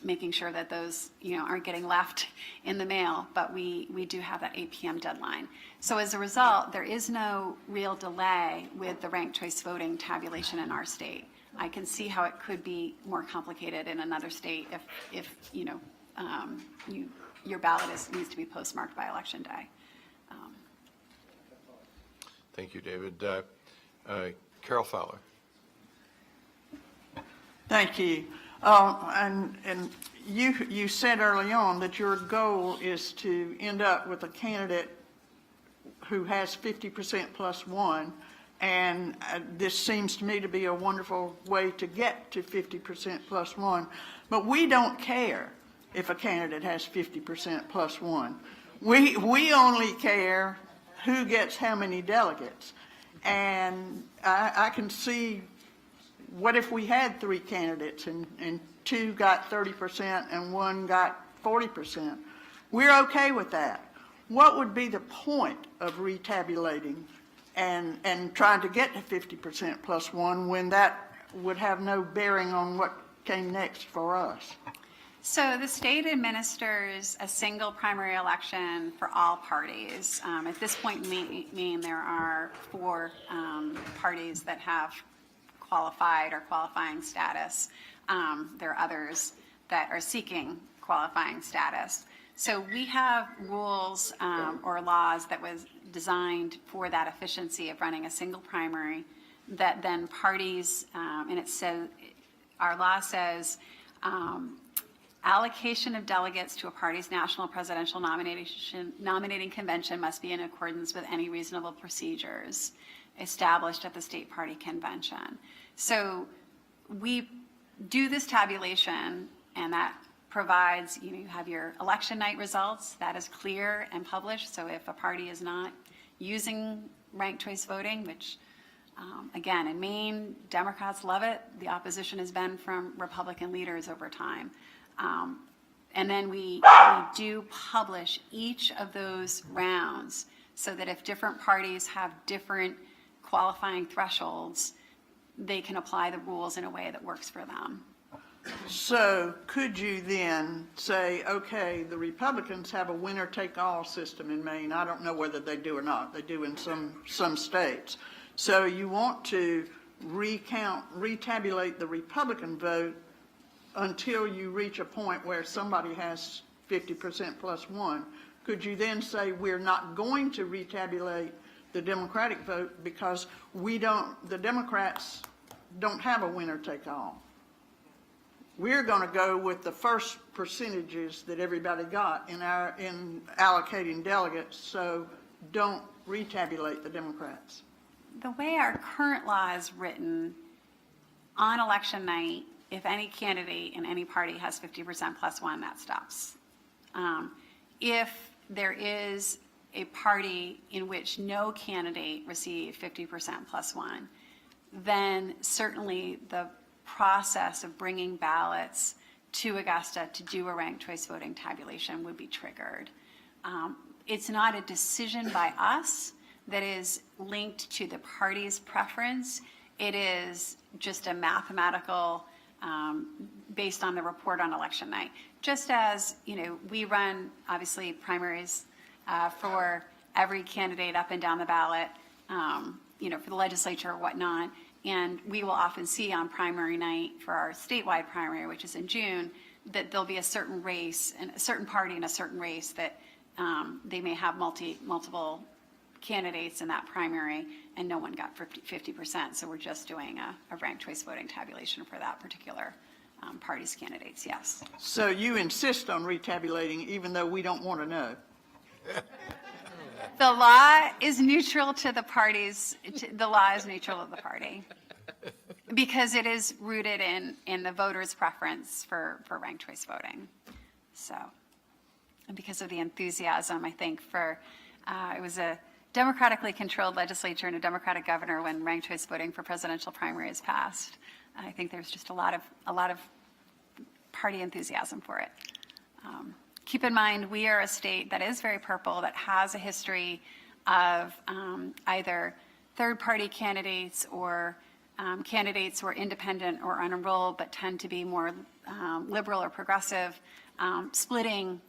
making sure that those aren't getting left in the mail. But we do have that 8 p.m. deadline. So as a result, there is no real delay with the ranked choice voting tabulation in our state. I can see how it could be more complicated in another state if you know, your ballot needs to be postmarked by Election Day. Thank you, David. Carol Fowler. Thank you. And you said early on that your goal is to end up with a candidate who has 50% plus one, and this seems to me to be a wonderful way to get to 50% plus one. But we don't care if a candidate has 50% plus one. We only care who gets how many delegates. And I can see, what if we had 3 candidates and 2 got 30% and 1 got 40%? We're okay with that. What would be the point of retabulating and trying to get to 50% plus one when that would have no bearing on what came next for us? So the state administers a single primary election for all parties. At this point in Maine, there are 4 parties that have qualified or qualifying status. There are others that are seeking qualifying status. So we have rules or laws that was designed for that efficiency of running a single primary that then parties, and it says, our law says, allocation of delegates to a party's national presidential nominating convention must be in accordance with any reasonable procedures established at the state party convention. So we do this tabulation, and that provides, you have your election night results. That is clear and published. So if a party is not using ranked choice voting, which again, in Maine, Democrats love it. The opposition has been from Republican leaders over time. And then we do publish each of those rounds so that if different parties have different qualifying thresholds, they can apply the rules in a way that works for them. So could you then say, okay, the Republicans have a winner-take-all system in Maine. I don't know whether they do or not. They do in some states. So you want to retabulate the Republican vote until you reach a point where somebody has 50% plus one. Could you then say we're not going to retabulate the Democratic vote because the Democrats don't have a winner-take-all? We're going to go with the first percentages that everybody got in allocating delegates, so don't retabulate the Democrats. The way our current law is written, on election night, if any candidate in any party has 50% plus one, that stops. If there is a party in which no candidate received 50% plus one, then certainly the process of bringing ballots to Augusta to do a ranked choice voting tabulation would be triggered. It's not a decision by us that is linked to the party's preference. It is just a mathematical based on the report on election night. Just as, we run obviously primaries for every candidate up and down the ballot, for the legislature or whatnot. And we will often see on primary night for our statewide primary, which is in June, that there'll be a certain race and a certain party in a certain race that they may have multiple candidates in that primary, and no one got 50%. So we're just doing a ranked choice voting tabulation for that particular party's candidates, yes. So you insist on retabulating even though we don't want to know? The law is neutral to the parties. The law is neutral to the party because it is rooted in the voters' preference for ranked choice voting. So, and because of the enthusiasm, I think it was a democratically controlled legislature and a Democratic governor when ranked choice voting for presidential primaries passed. I think there's just a lot of party enthusiasm for it. Keep in mind, we are a state that is very purple, that has a history of either third-party candidates or candidates who are independent or unenrolled but tend to be more liberal or progressive, splitting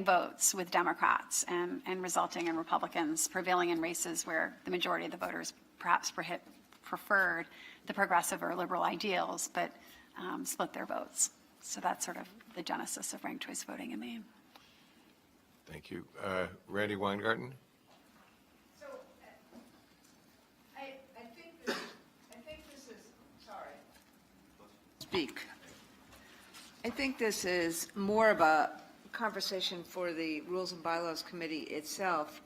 votes with Democrats and resulting in Republicans prevailing in races where the majority of the voters perhaps preferred the progressive or liberal ideals, but split their votes. So that's sort of the genesis of ranked choice voting in Maine. Thank you. Randy Weingarten? So, I think this is, sorry. Speak. I think this is more of a conversation for the Rules and Bylaws Committee itself,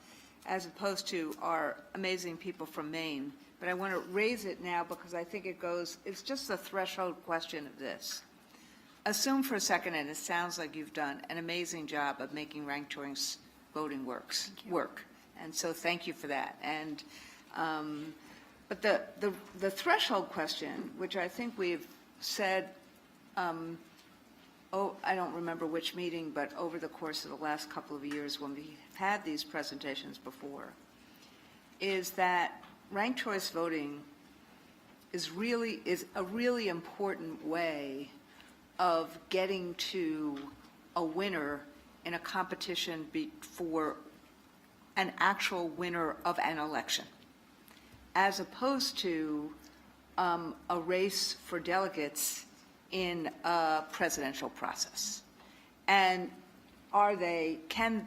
as opposed to our amazing people from Maine. But I want to raise it now because I think it's just a threshold question of this. Assume for a second, and it sounds like you've done an amazing job of making ranked choice voting work. And so thank you for that. And, but the threshold question, which I think we've said, I don't remember which meeting, but over the course of the last couple of years when we had these presentations before, is that ranked choice voting is a really important way of getting to a winner in a competition for an actual winner of an election, as opposed to a race for delegates in a presidential process. And can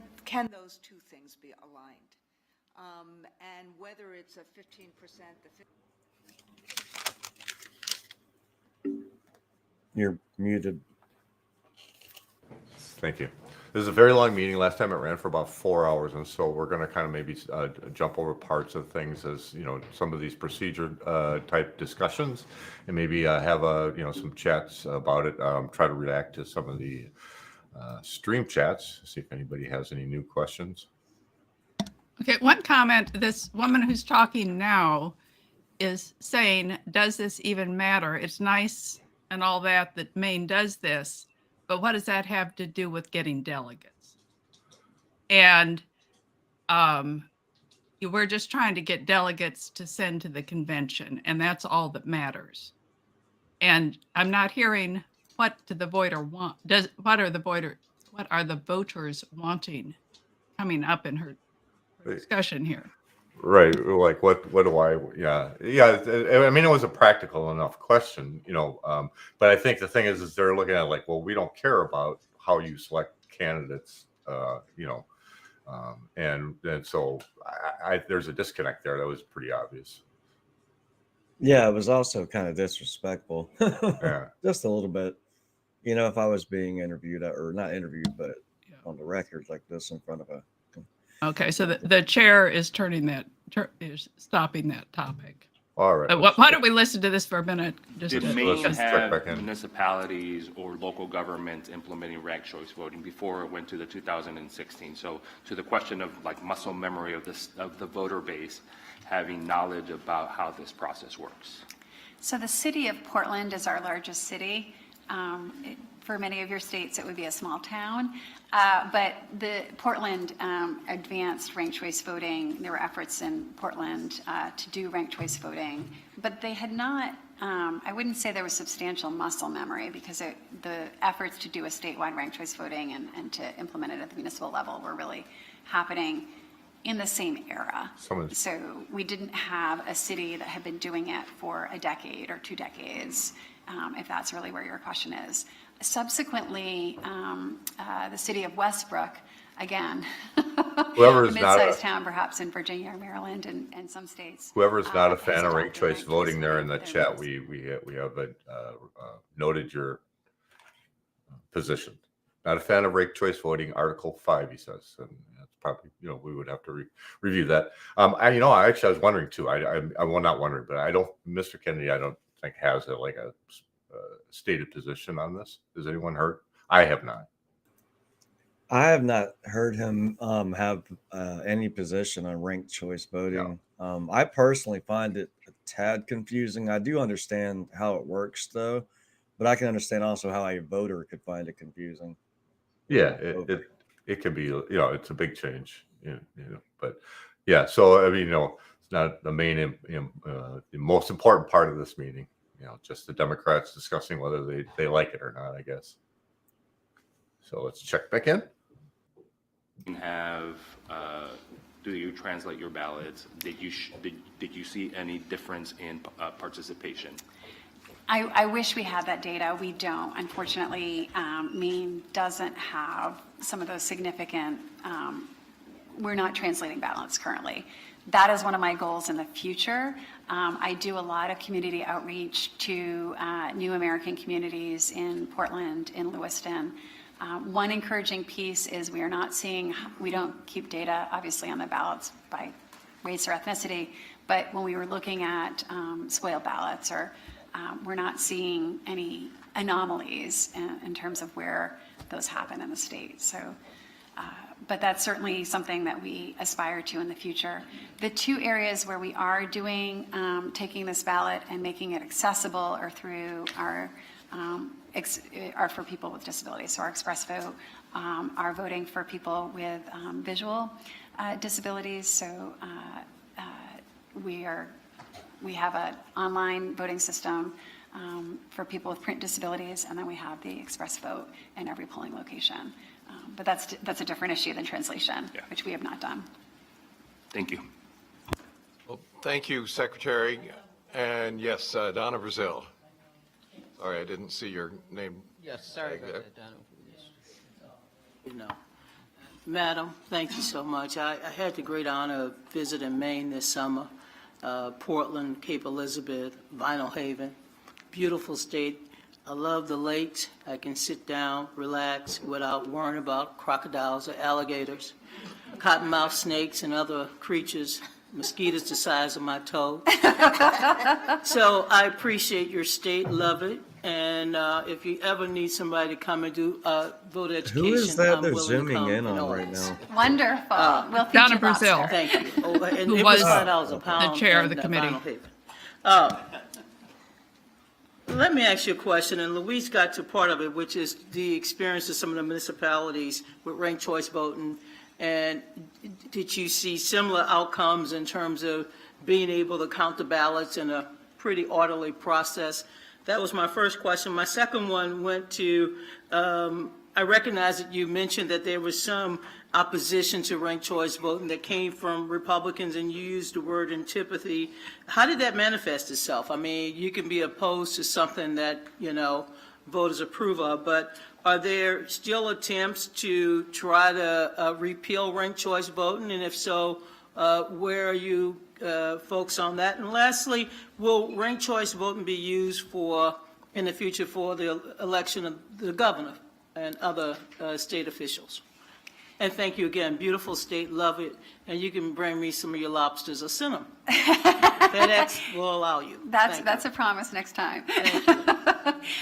those two things be aligned? And whether it's a 15%, You're muted. Thank you. This is a very long meeting. Last time it ran for about 4 hours, and so we're going to kind of maybe jump over parts of things as some of these procedure type discussions, and maybe have some chats about it. Try to react to some of the stream chats. See if anybody has any new questions. Okay, one comment. This woman who's talking now is saying, does this even matter? It's nice and all that Maine does this, but what does that have to do with getting delegates? And we're just trying to get delegates to send to the convention, and that's all that matters. And I'm not hearing what do the voter want. What are the voters wanting coming up in her discussion here? Right. Like what do I, yeah. I mean, it was a practical enough question, but I think the thing is they're looking at like, well, we don't care about how you select candidates, and so there's a disconnect there. That was pretty obvious. Yeah, it was also kind of disrespectful. Yeah. Just a little bit. If I was being interviewed, or not interviewed, but on the record like this in front of a... Okay, so the chair is is stopping that topic. All right. Why don't we listen to this for a minute? Did Maine have municipalities or local governments implementing ranked choice voting before it went to the 2016? So to the question of like muscle memory of the voter base, having knowledge about how this process works. So the city of Portland is our largest city. For many of your states, it would be a small town. But the Portland advanced ranked choice voting. There were efforts in Portland to do ranked choice voting, but they had not, I wouldn't say there was substantial muscle memory because the efforts to do a statewide ranked choice voting and to implement it at the municipal level were really happening in the same era. So we didn't have a city that had been doing it for a decade or 2 decades, if that's really where your question is. Subsequently, the city of Westbrook, again, a mid-sized town perhaps in Virginia or Maryland and some states. Whoever is not a fan of ranked choice voting there in the chat, we have noted your position. Not a fan of ranked choice voting, Article 5, he says, and that's probably we would have to review that. I was wondering too. I'm not wondering, but Mr. Kennedy, I don't think has a stated position on this. Has anyone heard? I have not. I have not heard him have any position on ranked choice voting. No. I personally find it a tad confusing. I do understand how it works though, but I can understand also how a voter could find it confusing. Yeah, it can be, it's a big change, but yeah. So I mean, it's not the main, the most important part of this meeting. Just the Democrats discussing whether they like it or not, I guess. So let's check back in. Have Do you translate your ballots? Did you see any difference in participation? I wish we had that data. We don't. Unfortunately, Maine doesn't have some of those significant, we're not translating ballots currently. That is one of my goals in the future. I do a lot of community outreach to new American communities in Portland, in Lewiston. One encouraging piece is we don't keep data, obviously, on the ballots by race or ethnicity, but when we were looking at spoiled ballots, or we're not seeing any anomalies in terms of where those happen in the state. So, but that's certainly something that we aspire to in the future. The two areas where we are doing, taking this ballot and making it accessible are through our, are for people with disabilities. So our Express Vote are voting for people with visual disabilities. So we have an online voting system for people with print disabilities, and then we have the Express Vote in every polling location. But that's a different issue than translation, which we have not done. Thank you. Well, thank you, Secretary. And yes, Donna Brazil. Sorry, I didn't see your name. Yes, sorry about that, Donna. You know, Madam, thank you so much. I had the great honor of visiting Maine this summer, Portland, Cape Elizabeth, Vinyl Haven, beautiful state. I love the lakes. I can sit down, relax without worrying about crocodiles or alligators, cottonmouth snakes and other creatures, mosquitoes the size of my toe. So I appreciate your state, love it. And if you ever need somebody to come and do voter education, Who is that I'm they're willing to zooming come in on and right now? Wonderful. We'll feed Donna you lobster. Brazil. Thank you. Oh, and Who it was $5 a pound the chair of the in, committee. Vinyl Haven. Let me ask you a question, and Luis got to part of it, which is the experience of some of the municipalities with ranked choice voting. And did you see similar outcomes in terms of being able to count the ballots in a pretty orderly process? That was my first question. My second one went to, I recognize that you mentioned that there was some opposition to ranked choice voting that came from Republicans, and you used the word antipathy. How did that manifest itself? I mean, you can be opposed to something that, you know, voters approve of, but are there still attempts to try to repeal ranked choice voting? And if so, where are you folks on that? And lastly, will ranked choice voting be used in the future for the election of the governor and other state officials? And thank you again. Beautiful state, love it. And you can bring me some of your lobsters or send them. FedEx will allow you. That's a promise next time. Thank you.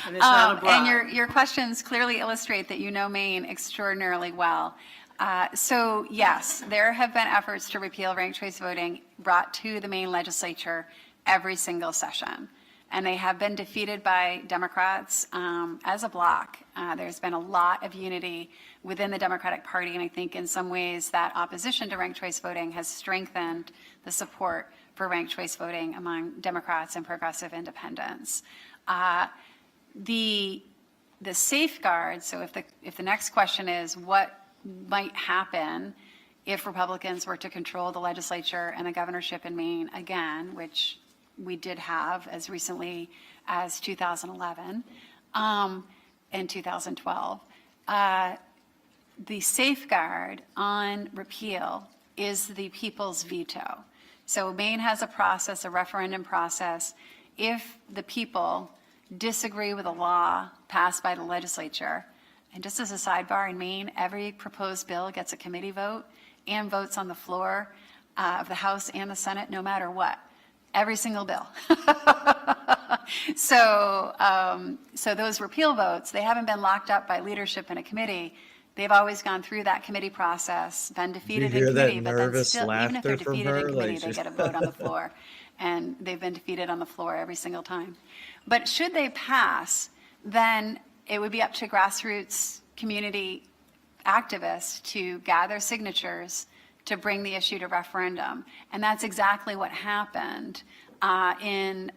And it's not a bribe. And your questions clearly illustrate that you know Maine extraordinarily well. So yes, there have been efforts to repeal ranked choice voting brought to the Maine legislature every single session. And they have been defeated by Democrats as a bloc. There's been a lot of unity within the Democratic Party, and I think in some ways that opposition to ranked choice voting has strengthened the support for ranked choice voting among Democrats and progressive independents. The safeguards, so if the next question is what might happen if Republicans were to control the legislature and the governorship in Maine again, which we did have as recently as 2011 and 2012. The safeguard on repeal is the people's veto. So Maine has a process, a referendum process. If the people disagree with a law passed by the legislature, and just as a sidebar, in Maine, every proposed bill gets a committee vote and votes on the floor of the House and the Senate, no matter what. Every single bill. So those repeal votes, they haven't been locked up by leadership in a committee. They've always gone through that committee process, been defeated in committee, but then still, even if they're defeated in committee, they get a vote on the floor. And they've been defeated on the floor every single time. But should they pass, then it would be up to grassroots community activists to gather signatures to bring the issue to referendum. And that's exactly what happened in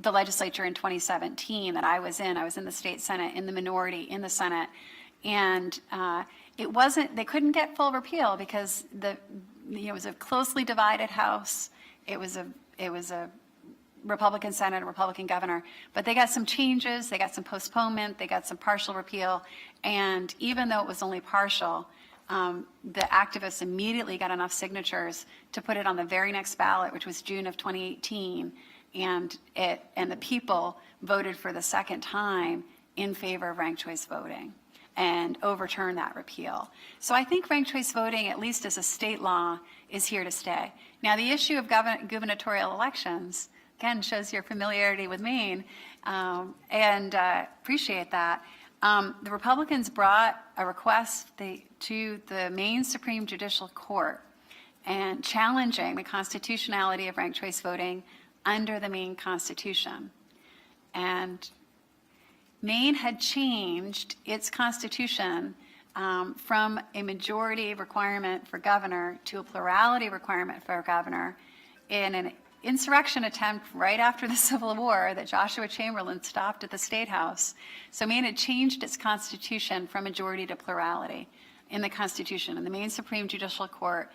the legislature in 2017 that I was in. I was in the state Senate, in the minority, in the Senate. And they couldn't get full repeal because it was a closely divided House. It was a Republican Senate, a Republican governor, but they got some changes, they got some postponement, they got some partial repeal, and even though it was only partial, the activists immediately got enough signatures to put it on the very next ballot, which was June of 2018, and the people voted for the second time in favor of ranked choice voting and overturned that repeal. So I think ranked choice voting, at least as a state law, is here to stay. Now, the issue of gubernatorial elections, again, shows your familiarity with Maine, and appreciate that. The Republicans brought a request to the Maine Supreme Judicial Court and challenging the constitutionality of ranked choice voting under the Maine Constitution. And Maine had changed its constitution from a majority requirement for governor to a plurality requirement for governor in an insurrection attempt right after the Civil War that Joshua Chamberlain stopped at the State House. So Maine had changed its constitution from majority to plurality in the Constitution. And the Maine Supreme Judicial Court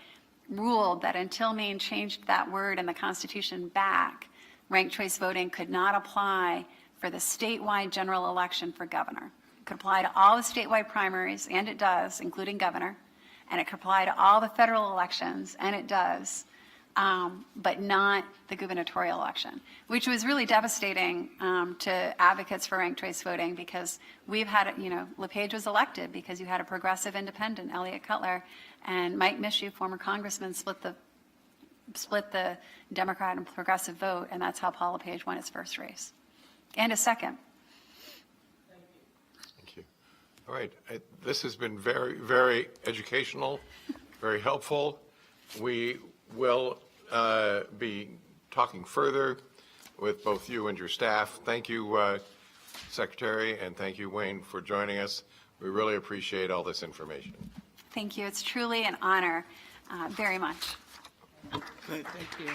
ruled that until Maine changed that word in the Constitution back, ranked choice voting could not apply for the statewide general election for governor. It could apply to all the statewide primaries, and it does, including governor, and it could apply to all the federal elections, and it does, but not the gubernatorial election, which was really devastating to advocates for ranked choice voting, because we've had, LePage was elected because you had a progressive independent, Elliott Cutler, and Mike Mishu, former congressman, split the Democrat and progressive vote, and that's how Paul LePage won his first race. And a second. Thank you. All right. This has been very, very educational, very helpful. We will be talking further with both you and your staff. Thank you, Secretary, and thank you, Wayne, for joining us. We really appreciate all this information. Thank you. It's truly an honor, very much. Thank you.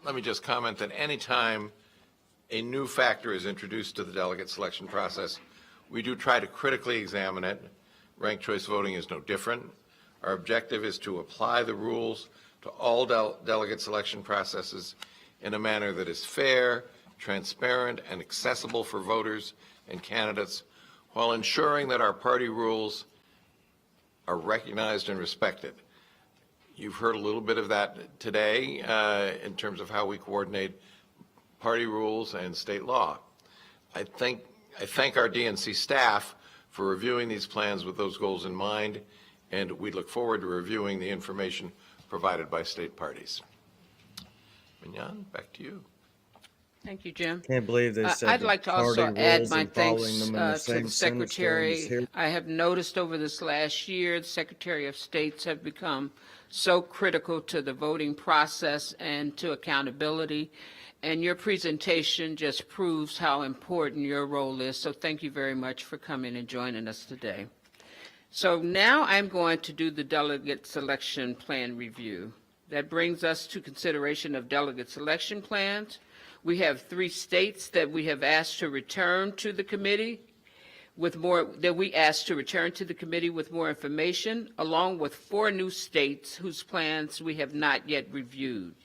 Let me just comment that anytime a new factor is introduced to the delegate selection process, we do try to critically examine it. Ranked choice voting is no different. Our objective is to apply the rules to all delegate selection processes in a manner that is fair, transparent, and accessible for voters and candidates, while ensuring that our party rules are recognized and respected. You've heard a little bit of that today in terms of how we coordinate party rules and state law. I thank our DNC staff for reviewing these plans with those goals in mind, and we look forward to reviewing the information provided by state parties. Mignon, back to you. Thank you, Jim. Can't believe they said I'd the like to also party add rules my and following thanks them in the to same the sentence Secretary. is here. I have noticed over this last year, the Secretary of States have become so critical to the voting process and to accountability. And your presentation just proves how important your role is. So thank you very much for coming and joining us today. So now I'm going to do the delegate selection plan review. That brings us to consideration of delegate selection plans. We have 3 states that we have asked to return to the committee with more, that we asked to return to the committee with more information, along with 4 new states whose plans we have not yet reviewed.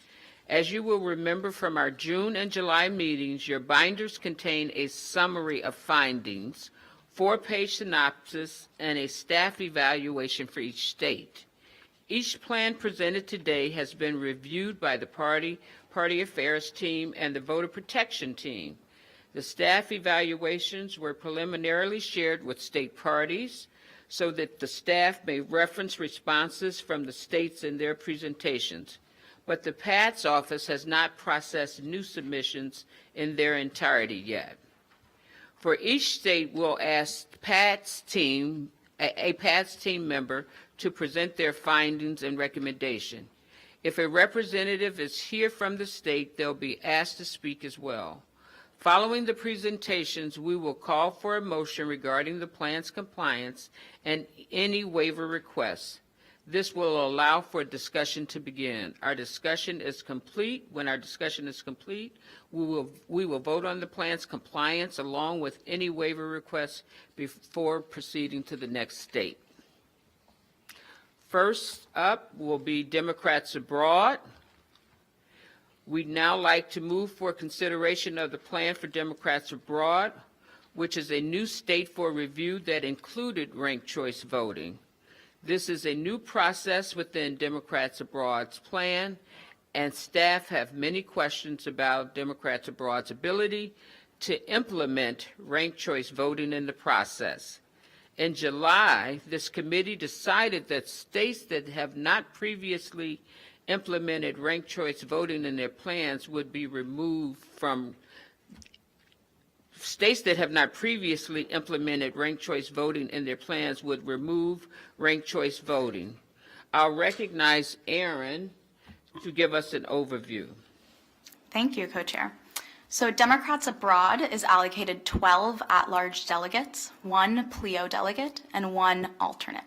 As you will remember from our June and July meetings, your binders contain a summary of findings, 4-page synopsis, and a staff evaluation for each state. Each plan presented today has been reviewed by the party affairs team, and the voter protection team. The staff evaluations were preliminarily shared with state parties so that the staff may reference responses from the states in their presentations. But the PATS office has not processed new submissions in their entirety yet. For each state, we'll ask PATS team, a PATS team member to present their findings and recommendation. If a representative is here from the state, they'll be asked to speak as well. Following the presentations, we will call for a motion regarding the plan's compliance and any waiver requests. This will allow for discussion to begin. Our discussion is complete. When our discussion is complete, we will vote on the plan's compliance along with any waiver requests before proceeding to the next state. First up will be Democrats abroad. We'd now like to move for consideration of the plan for Democrats abroad, which is a new state for review that included ranked choice voting. This is a new process within Democrats Abroad's plan, and staff have many questions about Democrats Abroad's ability to implement ranked choice voting in the process. In July, this committee decided that states that have not previously implemented ranked choice voting in their plans would be removed from States that have not previously implemented ranked choice voting in their plans would remove ranked choice voting. I'll recognize Aaron to give us an overview. Thank you, Co-Chair. So Democrats Abroad is allocated 12 at-large delegates, 1 PLEO delegate, and 1 alternate.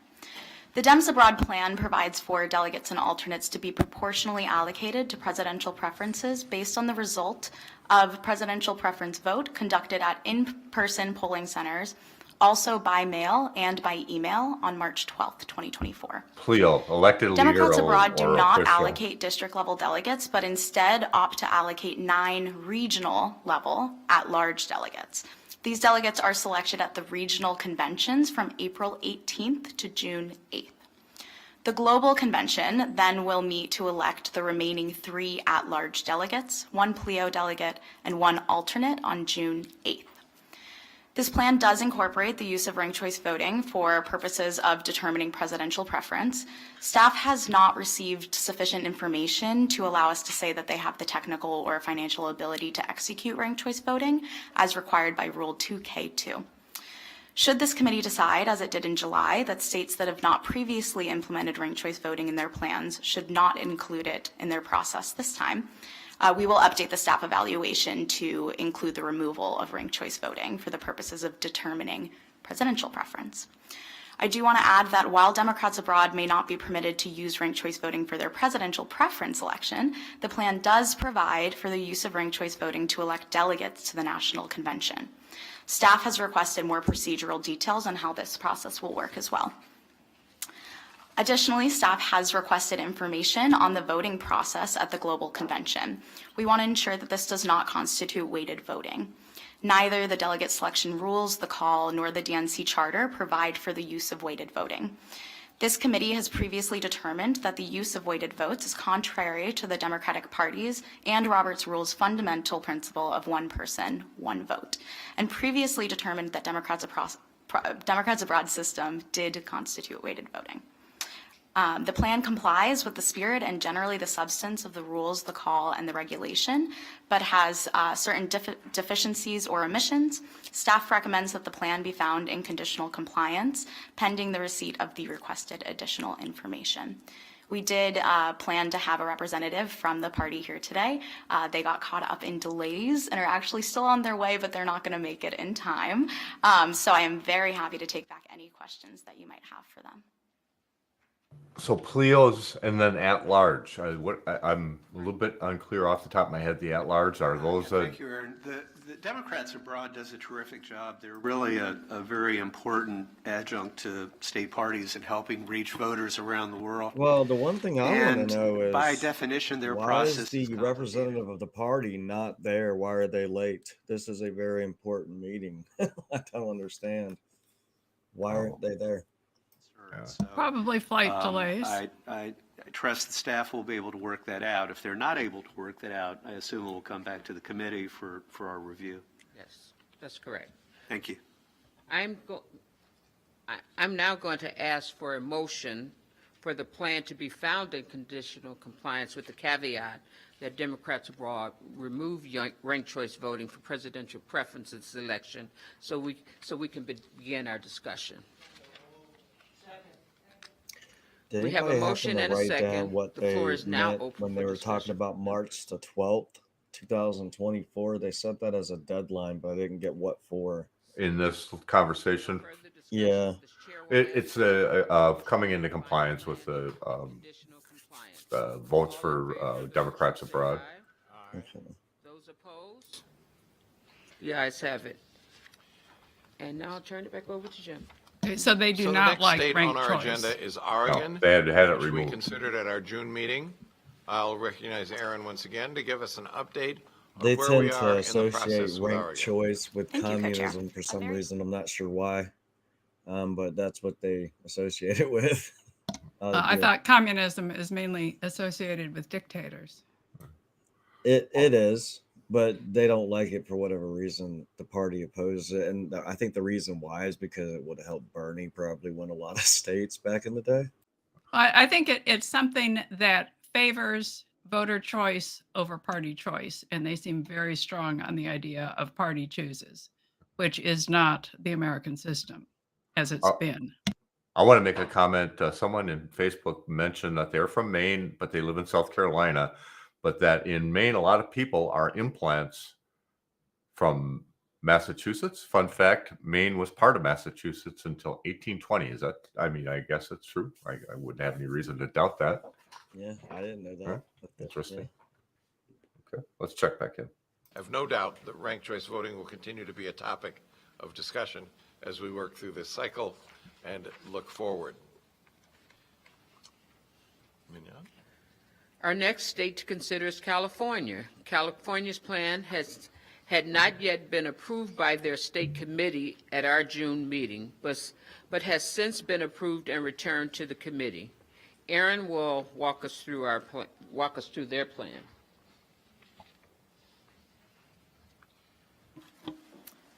The Dems Abroad plan provides for delegates and alternates to be proportionally allocated to presidential preferences based on the result of presidential preference vote conducted at in-person polling centers, also by mail and by email on March 12th, 2024. PLEO, elected leader Democrats abroad do not official. allocate district-level delegates, but instead opt to allocate 9 regional-level at-large delegates. These delegates are selected at the regional conventions from April 18th to June 8th. The global convention then will meet to elect the remaining 3 at-large delegates, 1 PLEO delegate, and 1 alternate on June 8th. This plan does incorporate the use of ranked choice voting for purposes of determining presidential preference. Staff has not received sufficient information to allow us to say that they have the technical or financial ability to execute ranked choice voting as required by Rule 2K2. Should this committee decide, as it did in July, that states that have not previously implemented ranked choice voting in their plans should not include it in their process this time, we will update the staff evaluation to include the removal of ranked choice voting for the purposes of determining presidential preference. I do want to add that while Democrats abroad may not be permitted to use ranked choice voting for their presidential preference election, the plan does provide for the use of ranked choice voting to elect delegates to the National Convention. Staff has requested more procedural details on how this process will work as well. Additionally, staff has requested information on the voting process at the Global Convention. We want to ensure that this does not constitute weighted voting. Neither the delegate selection rules, the call, nor the DNC charter provide for the use of weighted voting. This committee has previously determined that the use of weighted votes is contrary to the Democratic Party's and Robert's Rules' fundamental principle of one person, one vote, and previously determined that Democrats abroad system did constitute weighted voting. The plan complies with the spirit and generally the substance of the rules, the call, and the regulation, but has certain deficiencies or omissions. Staff recommends that the plan be found in conditional compliance pending the receipt of the requested additional information. We did plan to have a representative from the party here today. They got caught up in delays and are actually still on their way, but they're not going to make it in time. So I am very happy to take back any questions that you might have for them. So PLEOs and then at large. I'm a little bit unclear off the top of my head. The at large are those. Thank you, Aaron. The Democrats abroad does a terrific job. They're really a very important adjunct to state parties in helping reach voters around the world. Well, the one thing I want to know is, by definition, their why process is the representative of the party not there? Why are they late? This is a very important meeting. I don't understand. Why aren't they there? So, Probably flight delays. I trust the staff will be able to work that out. If they're not able to work that out, I assume it will come back to the committee for our review. Yes, that's correct. Thank you. I'm now going to ask for a motion for the plan to be found in conditional compliance with the caveat that Democrats abroad remove ranked choice voting for presidential preferences election so we can begin our discussion. Did We have a anybody motion happen and to a write second. down what The they floor is now meant open when for they were discussion. talking about March the 12th? 2024. They set that as a deadline, but I didn't get what for. In this conversation, Further discussion, Yeah. this chair will It's ask coming into compliance with the additional compliance. votes All for in favor of this Democrats motion, say abroad. aye. Okay. Those opposed? The ayes have it. And now I'll turn it back over to Jim. Okay, so they do So the not next like state ranked on our choice. agenda is No, Oregon, they had it which we removed. considered at our June meeting. I'll recognize Aaron once again to give us an update They of where we tend are to in the associate process with ranked Oregon. choice with Thank you, Co-Chair. communism for some reason. I'm not sure why, but that's what they associate it with. I thought communism is mainly associated with dictators. it is, but they don't like it for whatever reason. The party opposes it, and I think the reason why is because it would have helped Bernie probably win a lot of states back in the day. I think it's something that favors voter choice over party choice, and they seem very strong on the idea of party chooses, which is not the American system as it's been. I want to make a comment. Someone in Facebook mentioned that they're from Maine, but they live in South Carolina, but that in Maine, a lot of people are implants from Massachusetts. Fun fact, Maine was part of Massachusetts until 1820. Is that, I mean, I guess it's true. I wouldn't have any reason to doubt that. Yeah, I didn't know that. Huh? But Interesting. Okay, let's check back in. I have no doubt that ranked choice voting will continue to be a topic of discussion as we work through this cycle and look forward. Mignon? Our next state to consider is California. California's plan had not yet been approved by their state committee at our June meeting, but has since been approved and returned to the committee. Aaron will walk us through their plan.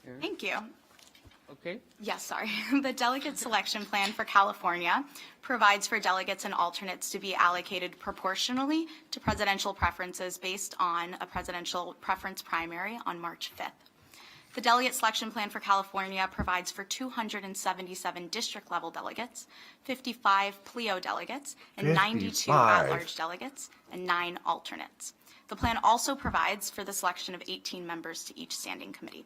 Aaron? Thank you. Okay. Yes, sorry. The delegate selection plan for California provides for delegates and alternates to be allocated proportionally to presidential preferences based on a presidential preference primary on March 5th. The delegate selection plan for California provides for 277 district-level delegates, 55 PLEO delegates, and 92 55. at-large delegates, and 9 alternates. The plan also provides for the selection of 18 members to each standing committee.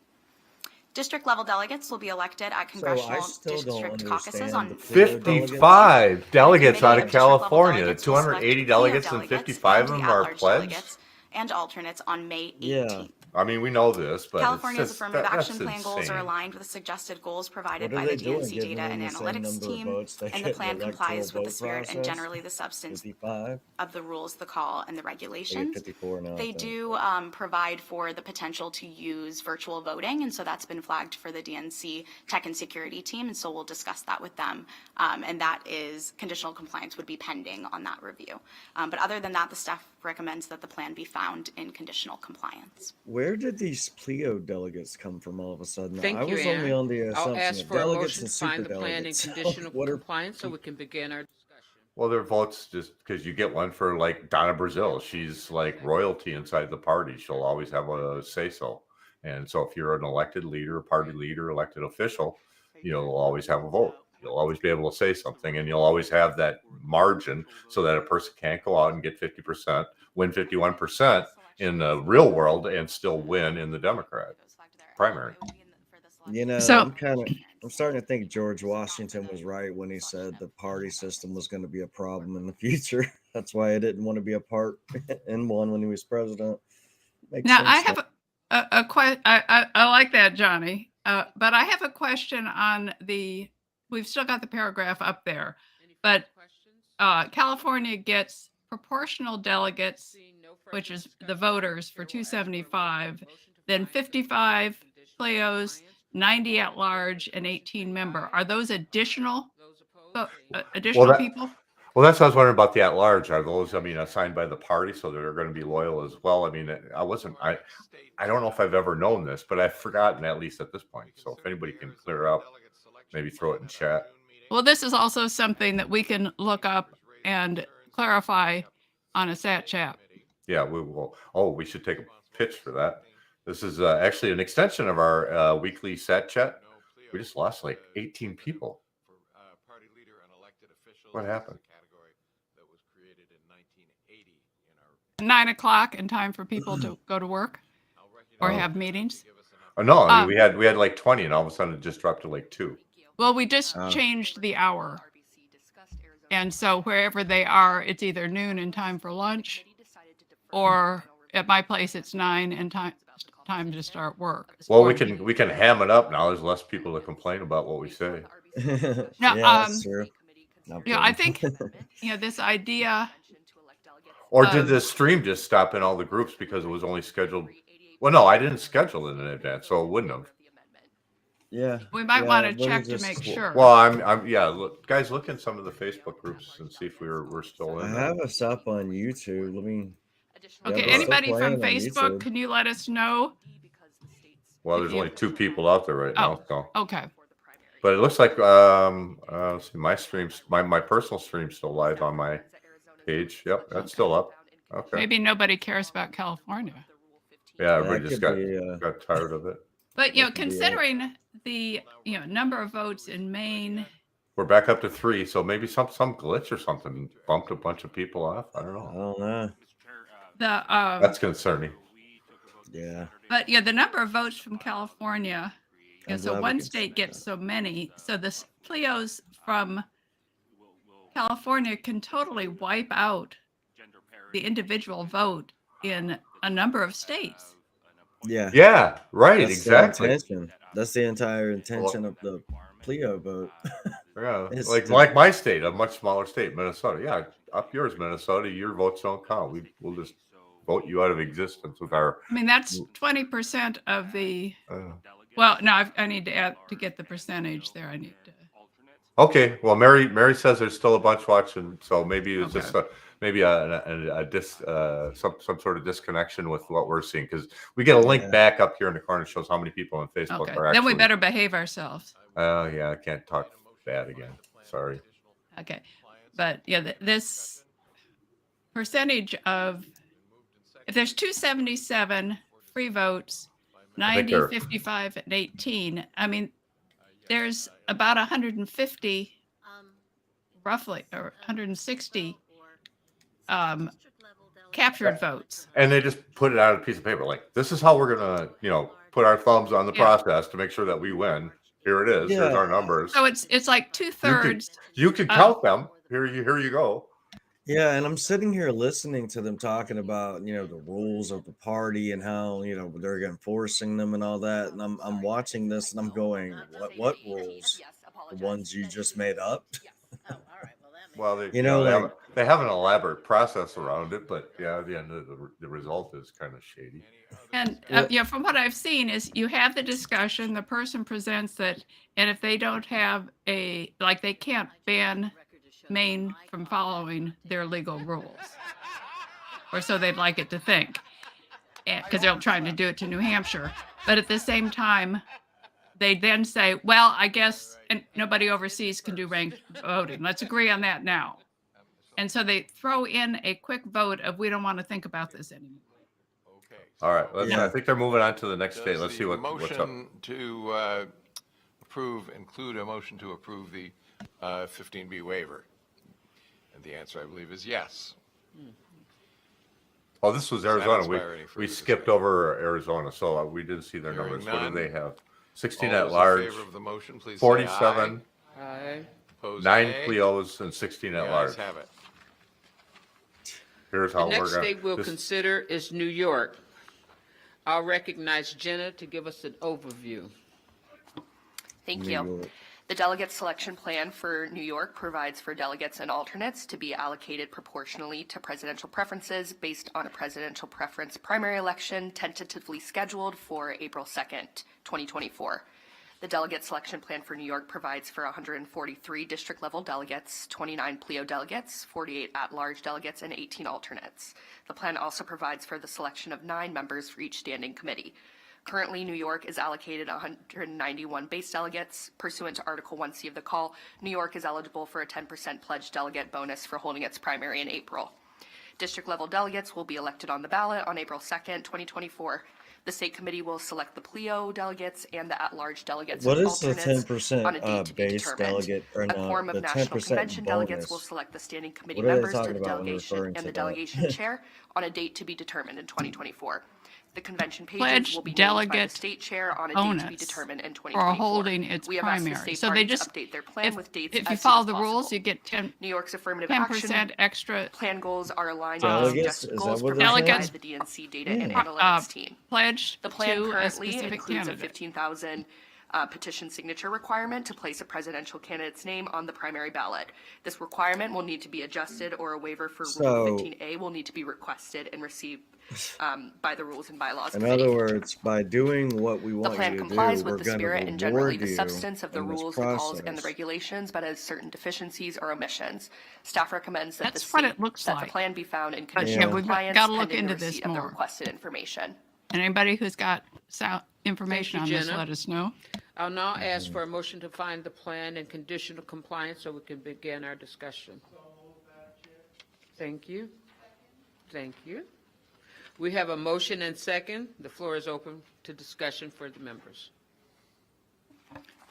District-level delegates will be elected at congressional district caucuses on 55 delegates out of District-level California. delegates will select 280 PLEO delegates and delegates 55 of and them are at-large pledged. delegates and alternates on May 18th. Yeah. I mean, we know this, but California's it's just, affirmative that's action plan goals are insane. aligned with the suggested goals provided What are by the they doing, DNC giving data them and the same analytics number of team, votes they and the get in plan the complies with the electoral spirit and vote generally the substance 55. of the rules, the call, and the They get regulations. 54 now. I They think. do provide for the potential to use virtual voting, and so that's been flagged for the DNC tech and security team, and so we'll discuss that with them. And that is conditional compliance would be pending on that review. But other than that, the staff recommends that the plan be found in conditional compliance. Where did these PLEO delegates come from all of a sudden? Thank I you, was only Aaron. on the I'll assumption ask of for a delegates motion and to find super the plan in delegates. conditional What are compliance so we can begin our discussion. Well, their votes just because you get one for like Donna Brazil. She's like royalty inside the party. She'll always have a say so. And so if you're an elected leader, a party leader, elected official, you'll always have a vote. You'll always be able to say something, and you'll always have that margin so that a person can't go out and get 50%, win 51% in the real world and still win in the Democrat primary. You know, So- I'm starting to think George Washington was right when he said the party system was going to be a problem in the future. That's why I didn't want to be a part in one when he was president. Makes Now, sense I now. have a question. I like that, Johnny. But I have a question on we've still got the paragraph up there, but California gets proportional delegates, which is the voters, for 275, then 55 PLEOs, 90 at large, and 18 member. Are those additional people? Well, that's what I was wondering about the at large. Are those, I mean, assigned by the party, so they're going to be loyal as well? I mean, I don't know if I've ever known this, but I've forgotten at least at this point. So if anybody can clear up, maybe throw it in chat. Well, this is also something that we can look up and clarify on a SAT chat. Yeah, we will. Oh, we should take a pitch for that. This is actually an extension of our weekly SAT chat. We just lost like 18 people. What happened? 9 o'clock in time for people to go to work or have meetings? Oh, no, I mean, we had like 20 and all of a sudden it just dropped to like 2. Well, we just changed the hour. And so wherever they are, it's either noon and time for lunch, or at my place, it's 9 and time to start work. Well, we can ham it up now. There's less people to complain about what we say. Now, Yeah, that's true. No I kidding. think, this idea, Or did the stream just stop in all the groups because it was only scheduled? Well, no, I didn't schedule it in advance, so it wouldn't have. Yeah. we might yeah, want to it would've check to just- make sure. Well, yeah. Look, guys, look in some of the Facebook groups and see if we're still I in there. have us up on YouTube. Let me. Okay, yeah, we're still anybody from playing on Facebook, YouTube. can you let us know? Well, there's only 2 people out there right now, so. Okay. But it looks like let's see, my streams, my personal stream's still live on my page. Yep, that's still up. Okay. Maybe nobody cares about California. Yeah, everybody That just could be, got tired of it. But, That could be it. considering the, number of votes in Maine, We're back up to 3, so maybe some glitch or something bumped a bunch of people off. I don't I know. don't know. That's concerning. Yeah. but the number of votes from California, I'm so glad we one can state see gets so many, so the Pleos from California can totally wipe out the individual vote in a number of states. Yeah. Yeah, right, That's exactly. the intention. That's the entire intention of the Pleo vote. Yeah, It's like my state, a much smaller state, Minnesota. Yeah, up yours, Minnesota. Your votes don't count. We'll just vote you out of existence with our. I mean, that's 20% of the. Well, no, I need to add to get the percentage there. I need to. Okay, well, Mary says there's still a bunch watching, so maybe it's just maybe some sort of disconnection with what we're seeing, because we get a link back up here in the corner that shows how many people on Facebook Okay, are actually. then we better behave ourselves. Yeah, I can't talk bad again. Sorry. Okay, but this percentage of, if there's 277 free votes, 90, 55, and 18, I mean, there's about 150, roughly, or 160 captured votes. And they just put it out on a piece of paper, like, this is how we're gonna, put our thumbs on the process to make sure that we win. Here it is. Here's our numbers. So it's like 2/3. You could count them. Here you go. Yeah, and I'm sitting here listening to them talking about, the rules of the party and how, they're enforcing them and all that. And I'm watching this and I'm going, what rules? The ones you just made up? Well, they, like, they have an elaborate process around it, but yeah, at the end of the result is kind of shady. And from what I've seen is you have the discussion, the person presents it, and if they don't have they can't ban Maine from following their legal rules, or so they'd like it to think, because they're trying to do it to New Hampshire. But at the same time, they then say, well, I guess and nobody overseas can do ranked voting. Let's agree on that now. And so they throw in a quick vote of, we don't want to think about this anymore. All right. I think they're moving on to the next state. Let's see what's up. Motion to include a motion to approve the 15B waiver. And the answer, I believe, is yes. Oh, this was Arizona. inspire any We further skipped over Arizona, so we didn't see their Hearing numbers. What none. do they have? 16 All at those in large, favor of the motion, please say 47, Aye. Opposed, 9 nay. Cleos, and 16 The at ayes large. have it. Here's The how next we're going state we'll consider is New York. I'll recognize Jenna to give us an overview. Thank New you. York. The delegate selection plan for New York provides for delegates and alternates to be allocated proportionally to presidential preferences based on a presidential preference primary election tentatively scheduled for April 2nd, 2024. The delegate selection plan for New York provides for 143 district-level delegates, 29 Pleo delegates, 48 at-large delegates, and 18 alternates. The plan also provides for the selection of 9 members for each standing committee. Currently, New York is allocated 191 base delegates. Pursuant to Article 1C of the call, New York is eligible for a 10% pledged delegate bonus for holding its primary in April. District-level delegates will be elected on the ballot on April 2nd, 2024. The state committee will select the PLEO delegates and the at-large delegates What as is the alternates 10% on a date to be base determined. delegate or A quorum the of national 10% convention delegates will bonus? select the standing committee What are they members to talking the about when delegation referring and to the that? delegation chair on a date to be determined in 2024. The convention pages Pledged will be named by the delegate state chair on a date to be bonus determined in for 2024. holding its We have asked the primary. state So they parties just, to update their plan with dates if you as soon follow as the rules, possible. you get 10% New York's affirmative action extra plan goals are aligned with Delegates? suggested Is goals that what they're provided by saying? the DNC data and Yeah. analytics team. pledged The plan to a currently specific includes a candidate. 15,000 petition signature requirement to place a presidential candidate's name on the primary ballot. This requirement will need to be adjusted, or a waiver for So- Rule 15A will need to be requested and received by the Rules and Bylaws In Committee. other words, by doing what we The want plan you to complies do, we're with the going spirit to and generally reward the you substance of the in this rules, the calls, and the process. regulations, but has certain deficiencies or omissions. Staff recommends that That's what it the looks that like. the plan be found in Yeah, conditional we've compliance gotta look pending the into this receipt of the more. requested information. And anybody who's got information Thank you, on this, Jenna. let us know. I'll now ask for a motion to find the plan in conditional compliance so we can begin our discussion. Thank you. Thank you. We have a motion and second. The floor is open to discussion for the members.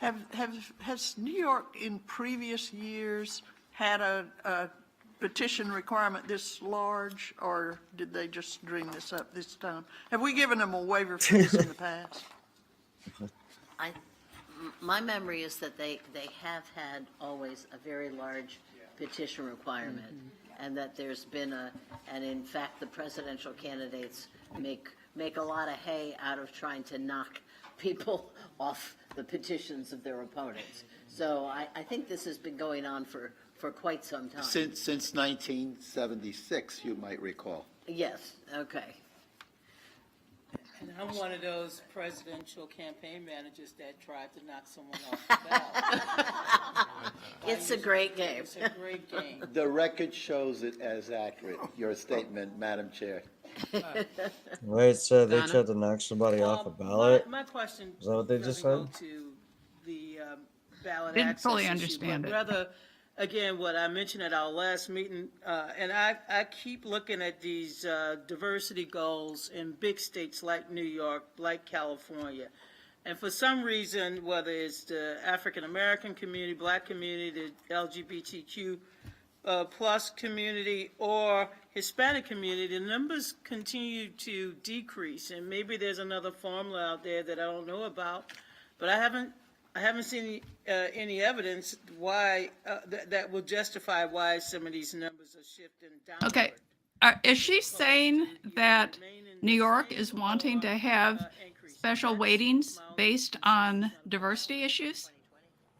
Has New York in previous years had a petition requirement this large, or did they just dream this up this time? Have we given them a waiver for this in the past? My memory is that they have had always a very large petition requirement, and that there's been and in fact, the presidential candidates make a lot of hay out of trying to knock people off the petitions of their opponents. So I think this has been going on for quite some time. Since 1976, you might recall. Yes, okay. And I'm one of those presidential campaign managers that tried to knock someone off the ballot. It's a great game. It's a great game. The record shows it as accurate, your statement, Madam Chair. Wait, so they Donna? tried to knock somebody off a ballot? My question Is that what they just doesn't said? go to the ballot Didn't access fully issue, understand but it. rather, again, what I mentioned at our last meeting, and I keep looking at these diversity goals in big states like New York, like California. And for some reason, whether it's the African-American community, Black community, the LGBTQ plus community, or Hispanic community, the numbers continue to decrease. And maybe there's another formula out there that I don't know about, but I haven't seen any evidence why that will justify why some of these numbers are shifting downward. Okay. Is she saying that New York is wanting to have special weightings based on diversity issues?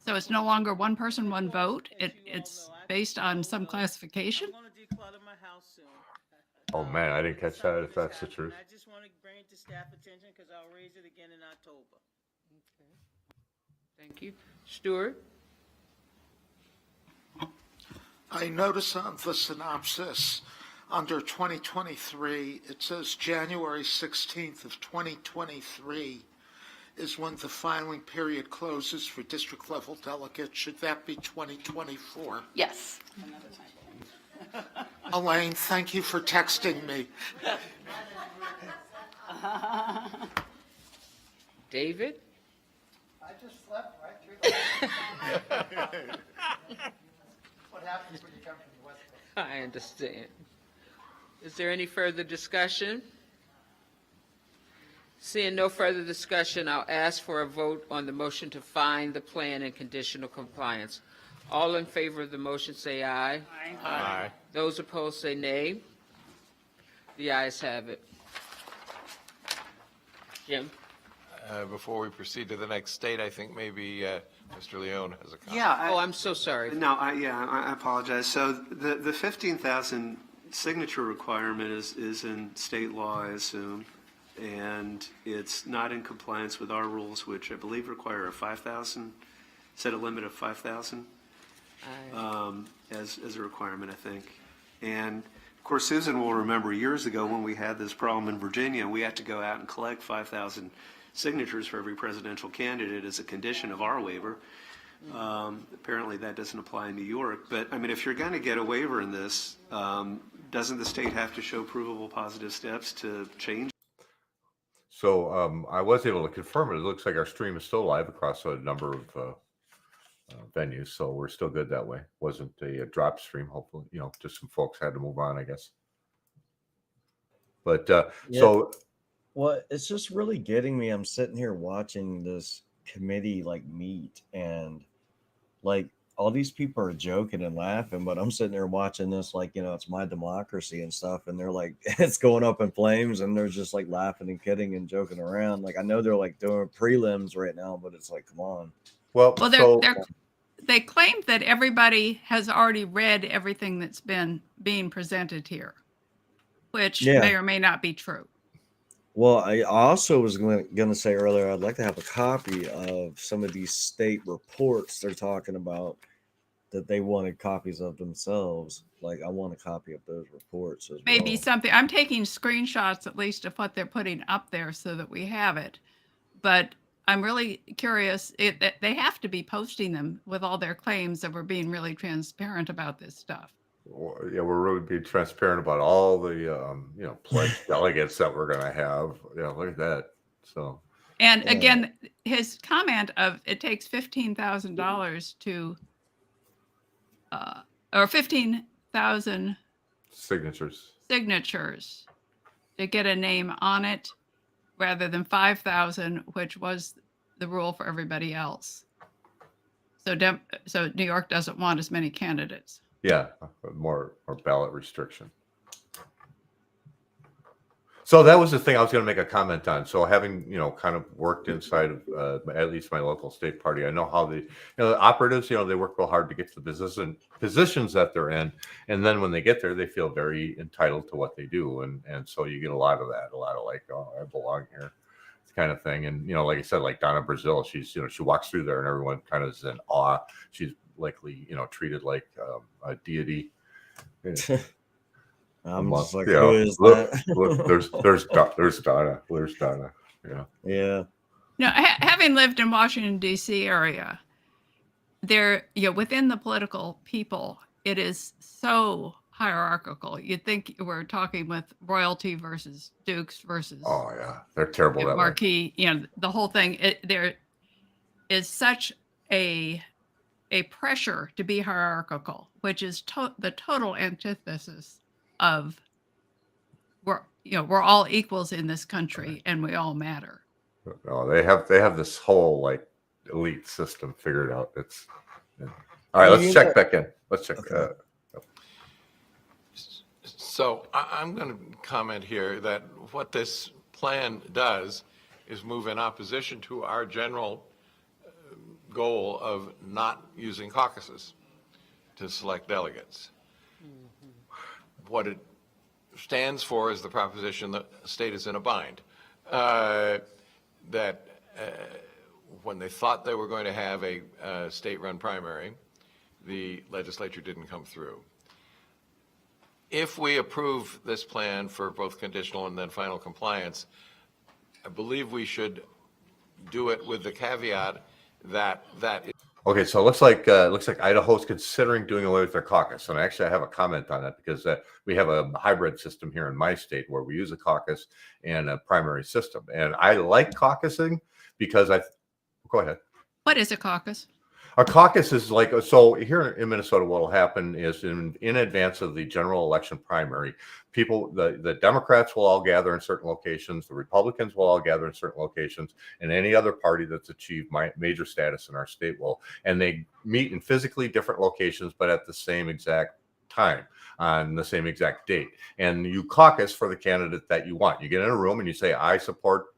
So it's no longer one person, one vote? It's based on some classification? I'm going to declutter my house soon. Oh, man, I didn't catch that, if that's the truth. I just want to bring it to staff attention because I'll raise it again in October. Thank you. Stuart? I notice on the synopsis, under 2023, it says January 16th of 2023 is when the filing period closes for district level delegates. Should that be 2024? Yes. Elaine, thank you for texting me. David? I just slept right through the what happens when you come from the West Coast. I understand. Is there any further discussion? Seeing no further discussion, I'll ask for a vote on the motion to find the plan in conditional compliance. All in favor of the motion say aye. Aye. Those opposed say nay. The ayes have it. Jim? Before we proceed to the next state, I think maybe Mr. Leone has a comment. Yeah. Oh, I'm so sorry. No, I apologize. So the 15,000 signature requirement is in state law, I assume, and it's not in compliance with our rules, which I believe require a 5,000, set a limit of 5,000 as a requirement, I think. And of course, Susan will remember years ago when we had this problem in Virginia, we had to go out and collect 5,000 signatures for every presidential candidate as a condition of our waiver. Apparently that doesn't apply in New York, but I mean, if you're going to get a waiver in this, doesn't the state have to show provable positive steps to change? So I was able to confirm it. It looks like our stream is still live across a number of venues, so we're still good that way. Wasn't a drop stream. Hopefully, just some folks had to move on, I guess. But so, well, it's just really getting me. I'm sitting here watching this committee meet, and all these people are joking and laughing, but I'm sitting there watching this it's my democracy and stuff, and they're it's going up in flames, and they're just laughing and kidding and joking around. I know they're doing prelims right now, but it's come on. Well, they claim that everybody has already read everything that's being presented here, which may or may not be true. Well, I also was going to say earlier, I'd like to have a copy of some of these state reports they're talking about that they wanted copies of themselves. I want a copy of those reports as Maybe well. something. I'm taking screenshots at least of what they're putting up there so that we have it. But I'm really curious. They have to be posting them with all their claims that we're being really transparent about this stuff. yeah, we're really being transparent about all the pledged delegates that we're going to have. Yeah, look at that. So. And again, his comment of it takes $15,000 to, or 15,000 signatures to get a name on it, rather than 5,000, which was the rule for everybody else. So New York doesn't want as many candidates. Yeah, more ballot restriction. So that was the thing I was going to make a comment on. So having, kind of worked inside of at least my local state party, I know how the operatives, they work real hard to get to the business and positions that they're in. And then when they get there, they feel very entitled to what they do. And so you get a lot of that, a lot of oh, I belong here kind of thing. And, like I said, like Donna Brazil, she's, she walks through there and everyone kind of is in awe. She's likely, treated like a deity. I'm just who is look, that? Look, there's Donna. There's Donna. Yeah. Yeah. Now, having lived in Washington, D.C. area, there, within the political people, it is so hierarchical. You'd think we're talking with royalty versus dukes versus. Oh yeah, they're terrible. That marquee. The whole thing. There is such a pressure to be hierarchical, which is the total antithesis of we're all equals in this country and we all matter. No, they have this whole elite system figured out. It's all right. Let's check back in. Let's check. Okay. So I'm going to comment here that what this plan does is move in opposition to our general goal of not using caucuses to select delegates. What it stands for is the proposition that the state is in a bind. That when they thought they were going to have a state-run primary, the legislature didn't come through. If we approve this plan for both conditional and then final compliance, I believe we should do it with the caveat that Okay, so it looks like Idaho's considering doing away with their caucus, and actually I have a comment on that because we have a hybrid system here in my state where we use a caucus and a primary system, and I like caucusing because go ahead. What is a caucus? A caucus is so here in Minnesota, what will happen is in advance of the general election primary, the Democrats will all gather in certain locations, the Republicans will all gather in certain locations, and any other party that's achieved major status in our state will, and they meet in physically different locations, but at the same exact time on the same exact date. And you caucus for the candidate that you want. You get in a room and you say, I support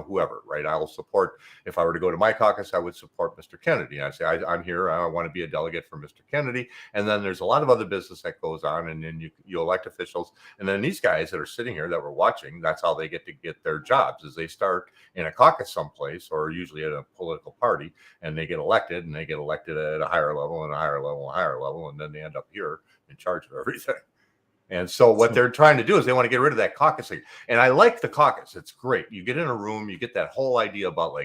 whoever, right? I will support, if I were to go to my caucus, I would support Mr. Kennedy. I say, I'm here, I want to be a delegate for Mr. Kennedy. And then there's a lot of other business that goes on, and then you elect officials. And then these guys that are sitting here that we're watching, that's how they get to get their jobs, is they start in a caucus someplace, or usually at a political party, and they get elected, and they get elected at a higher level and a higher level and a higher level, and then they end up here in charge of everything. And so what they're trying to do is they want to get rid of that caucusing. And I like the caucus. It's great. You get in a room, you get that whole idea about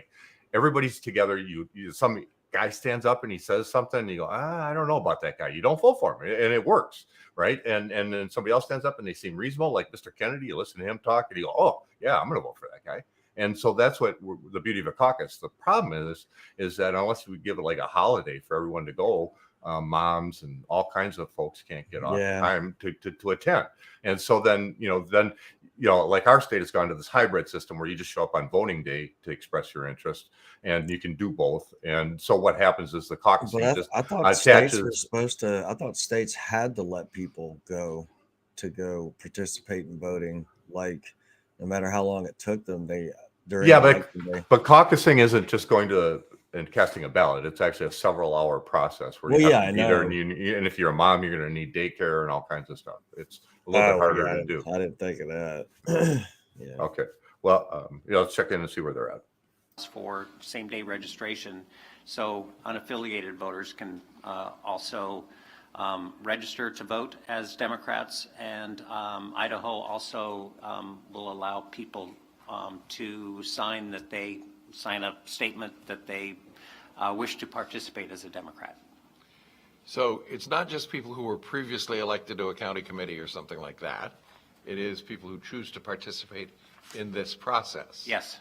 everybody's together. Some guy stands up and he says something and you go, I don't know about that guy. You don't vote for him. And it works, right? And then somebody else stands up and they seem reasonable, like Mr. Kennedy. You listen to him talk and you go, oh, yeah, I'm going to vote for that guy. And so that's what the beauty of a caucus. The problem is that unless we give it like a holiday for everyone to go, moms and all kinds of folks can't get off time to attend. And so then, like our state has gone to this hybrid system where you just show up on voting day to express your interest, and you can do both. And so what happens is the caucusing just I thought attaches. states were supposed to. I thought states had to let people go participate in voting. Like, no matter how long it took them, during but caucusing isn't just going to and casting a ballot. It's actually a several-hour process where you have to be there, and if you're a mom, you're going to need daycare and all kinds of stuff. It's a little bit harder to do. I didn't think of that. Yeah. Okay. Well, let's check in and see where they're at. For same-day registration, so unaffiliated voters can also register to vote as Democrats, and Idaho also will allow people to sign a statement that they wish to participate as a Democrat. So it's not just people who were previously elected to a county committee or something like that. It is people who choose to participate in this process. Yes.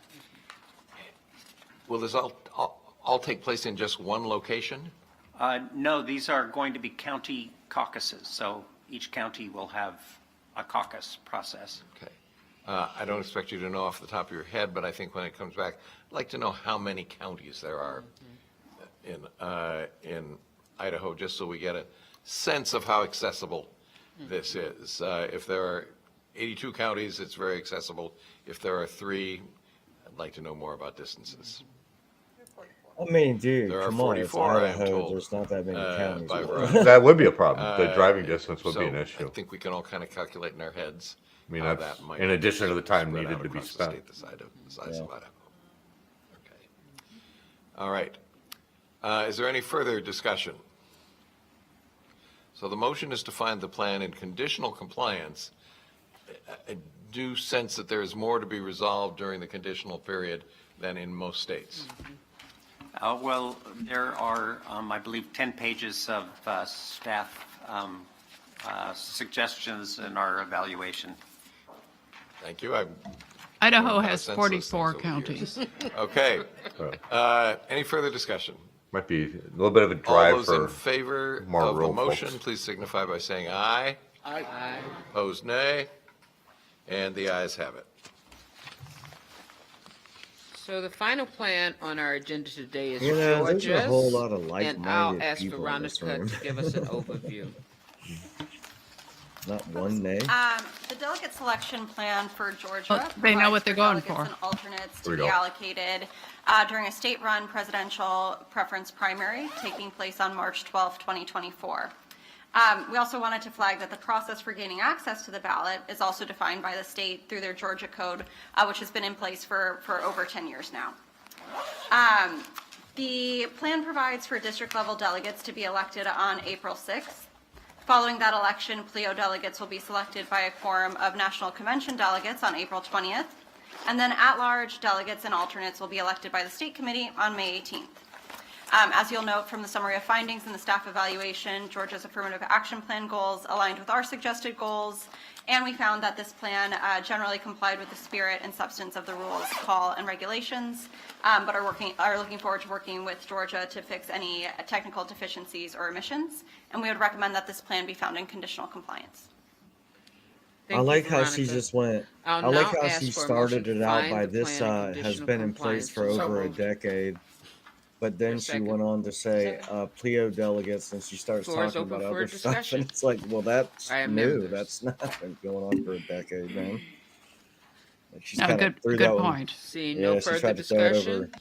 Will this all take place in just one location? No, these are going to be county caucuses, so each county will have a caucus process. Okay. I don't expect you to know off the top of your head, but I think when it comes back, I'd like to know how many counties there are in Idaho, just so we get a sense of how accessible this is. If there are 82 counties, it's very accessible. If there are 3, I'd like to know more about distances. I mean, dude, There are come on, it's 44, I am Idaho. told, There's not that many counties. by around. road. That would be a problem. The driving distance would be an So issue. I think we can all kind of calculate in our heads. I mean, how that's that might in addition to the time spread needed out to be across the spent. state, the size of Idaho. Okay. All right. Is there any further discussion? So the motion is to find the plan in conditional compliance. I do sense that there is more to be resolved during the conditional period than in most states. Well, there are, I believe, 10 pages of staff suggestions in our evaluation. Thank you. Idaho has 44 counties. Okay. Any further discussion? Might be a little bit of a drive All those in favor more of the rural motion, folks. please signify by saying aye. Aye. Opposed, nay. And the ayes have it. So the final plan on our agenda today is There's Georgia's, a whole lot of and I'll like-minded ask people in this Veronica room. to give us an overview. Not one nay. The delegate selection plan for Georgia. Well, they know what they're going provides for. delegates and alternates There to we be go. allocated during a state-run presidential preference primary taking place on March 12, 2024. We also wanted to flag that the process for gaining access to the ballot is also defined by the state through their Georgia code, which has been in place for over 10 years now. The plan provides for district-level delegates to be elected on April 6th. Following that election, PLEO delegates will be selected by a quorum of National Convention delegates on April 20th, and then at-large delegates and alternates will be elected by the State Committee on May 18th. As you'll note from the summary of findings in the staff evaluation, Georgia's affirmative action plan goals aligned with our suggested goals, and we found that this plan generally complied with the spirit and substance of the rules, call, and regulations, but are looking forward to working with Georgia to fix any technical deficiencies or omissions, and we would recommend that this plan be found in conditional compliance. I like how she just went. I like how she started it out by this has been in place for over a decade. But then she went on to say PLEO delegates, and she starts Floor is talking open about for other stuff. discussion. And it's like, well, that's I am new. members. That's not been going on for a decade, man. Like she's No, kinda good threw that one- point. Seeing Yeah, no she further tried to throw it over. discussion,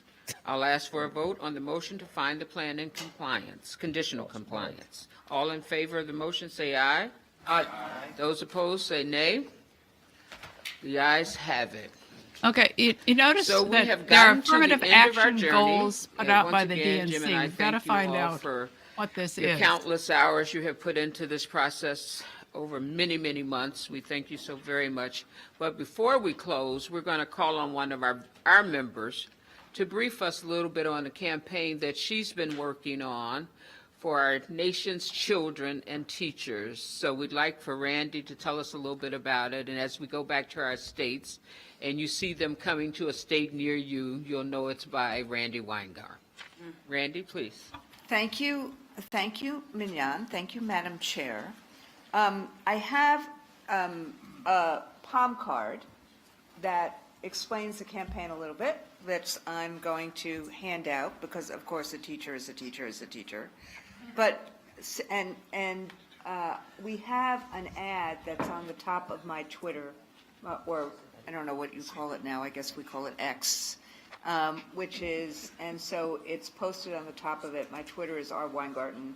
I'll ask for a vote on the motion to find the plan in compliance, conditional compliance. All in favor of the motion, say aye. Aye. Those opposed, say nay. The ayes have it. Okay, you notice So we that have there are gotten to the affirmative end of our action journey. goals put And out once by the again, Jim and I DNC. We've got to thank you find all out for what this the is. countless hours you have put into this process over many, many months. We thank you so very much. But before we close, we're going to call on one of our members to brief us a little bit on the campaign that she's been working on for our nation's children and teachers. So we'd like for Randy to tell us a little bit about it, and as we go back to our states, and you see them coming to a state near you, you'll know it's by Randy Weingarten. Randy, please. Thank you, Mignon. Thank you, Madam Chair. I have a palm card that explains the campaign a little bit that I'm going to hand out because, of course, a teacher is a teacher is a teacher. But we have an ad that's on the top of my Twitter, or I don't know what you call it now. I guess we call it X. Which is, and so it's posted on the top of it. My Twitter is rweingarten.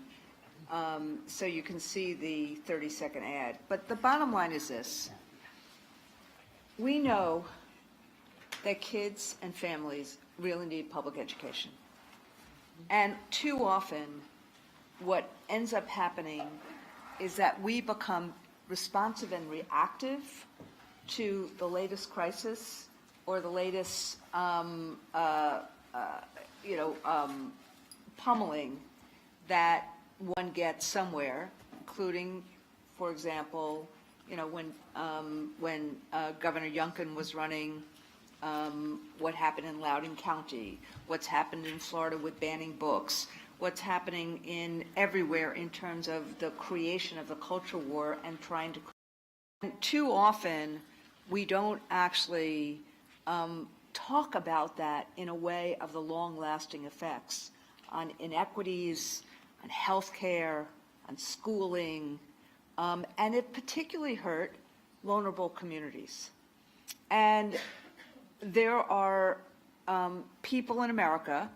So you can see the 30-second ad. But the bottom line is this. We know that kids and families really need public education. And too often, what ends up happening is that we become responsive and reactive to the latest crisis or the latest, pummeling that one gets somewhere, including, for example, when Governor Youngkin was running, what happened in Loudoun County, what's happened in Florida with banning books, what's happening in everywhere in terms of the creation of the culture war and trying to. And too often, we don't actually talk about that in a way of the long-lasting effects on inequities, on healthcare, on schooling, and it particularly hurt vulnerable communities. And there are people in America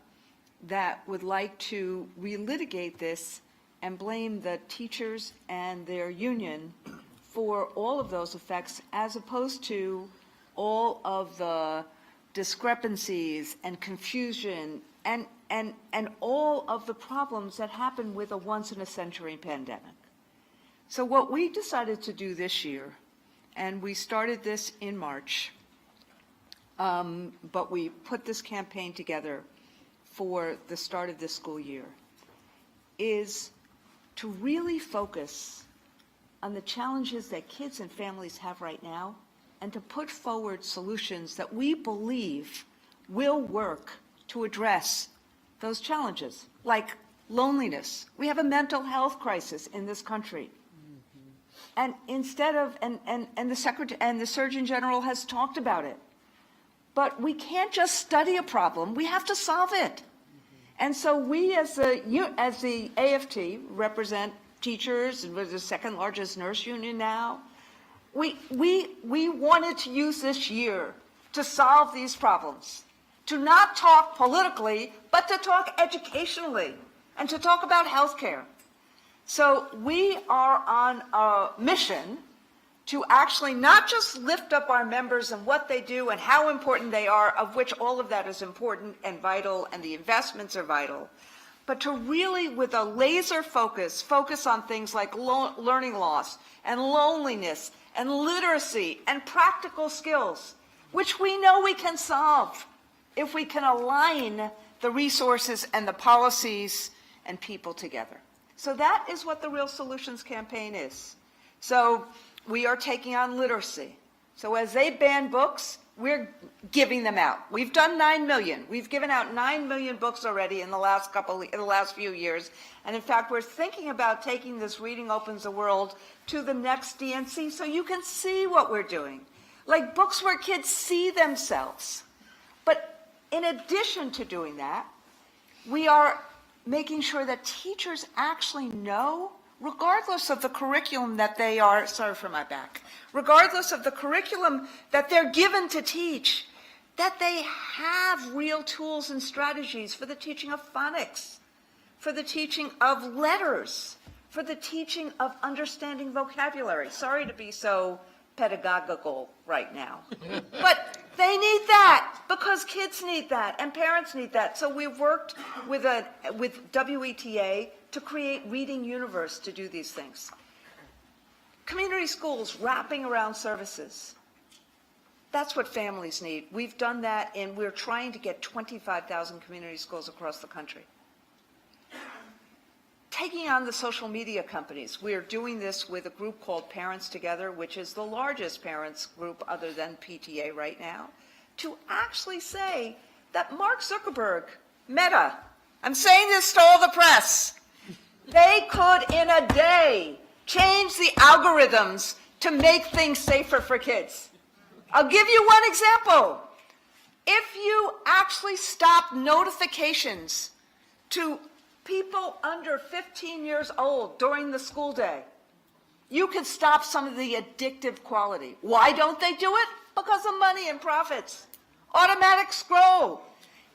that would like to relitigate this and blame the teachers and their union for all of those effects, as opposed to all of the discrepancies and confusion and all of the problems that happen with a once-in-a-century pandemic. So what we decided to do this year, and we started this in March, but we put this campaign together for the start of this school year, is to really focus on the challenges that kids and families have right now, and to put forward solutions that we believe will work to address those challenges, like loneliness. We have a mental health crisis in this country. And instead of, and the Secretary and the Surgeon General has talked about it. But we can't just study a problem, we have to solve it. And so we as the AFT represent teachers, and we're the second largest nurse union now. We wanted to use this year to solve these problems, to not talk politically, but to talk educationally, and to talk about healthcare. So we are on a mission to actually not just lift up our members and what they do and how important they are, of which all of that is important and vital, and the investments are vital, but to really, with a laser focus on things like learning loss and loneliness and literacy and practical skills, which we know we can solve if we can align the resources and the policies and people together. So that is what the Real Solutions campaign is. So we are taking on literacy. So as they ban books, we're giving them out. We've done 9 million. We've given out 9 million books already in the last few years. And in fact, we're thinking about taking this Reading Opens the World to the next DNC so you can see what we're doing. Like books where kids see themselves. But in addition to doing that, we are making sure that teachers actually know, regardless of the curriculum that they are, sorry for my back, regardless of the curriculum that they're given to teach, that they have real tools and strategies for the teaching of phonics, for the teaching of letters, for the teaching of understanding vocabulary. Sorry to be so pedagogical right now, but they need that because kids need that and parents need that. So we've worked with WETA to create Reading Universe to do these things. Community schools wrapping around services. That's what families need. We've done that, and we're trying to get 25,000 community schools across the country. taking on the social media companies. We are doing this with a group called Parents Together, which is the largest parents group other than PTA right now, to actually say that Mark Zuckerberg, Meta, I'm saying this to all the press, they could in a day change the algorithms to make things safer for kids. I'll give you one example. If you actually stop notifications to people under 15 years old during the school day, you could stop some of the addictive quality. Why don't they do it? Because of money and profits. Automatic scroll.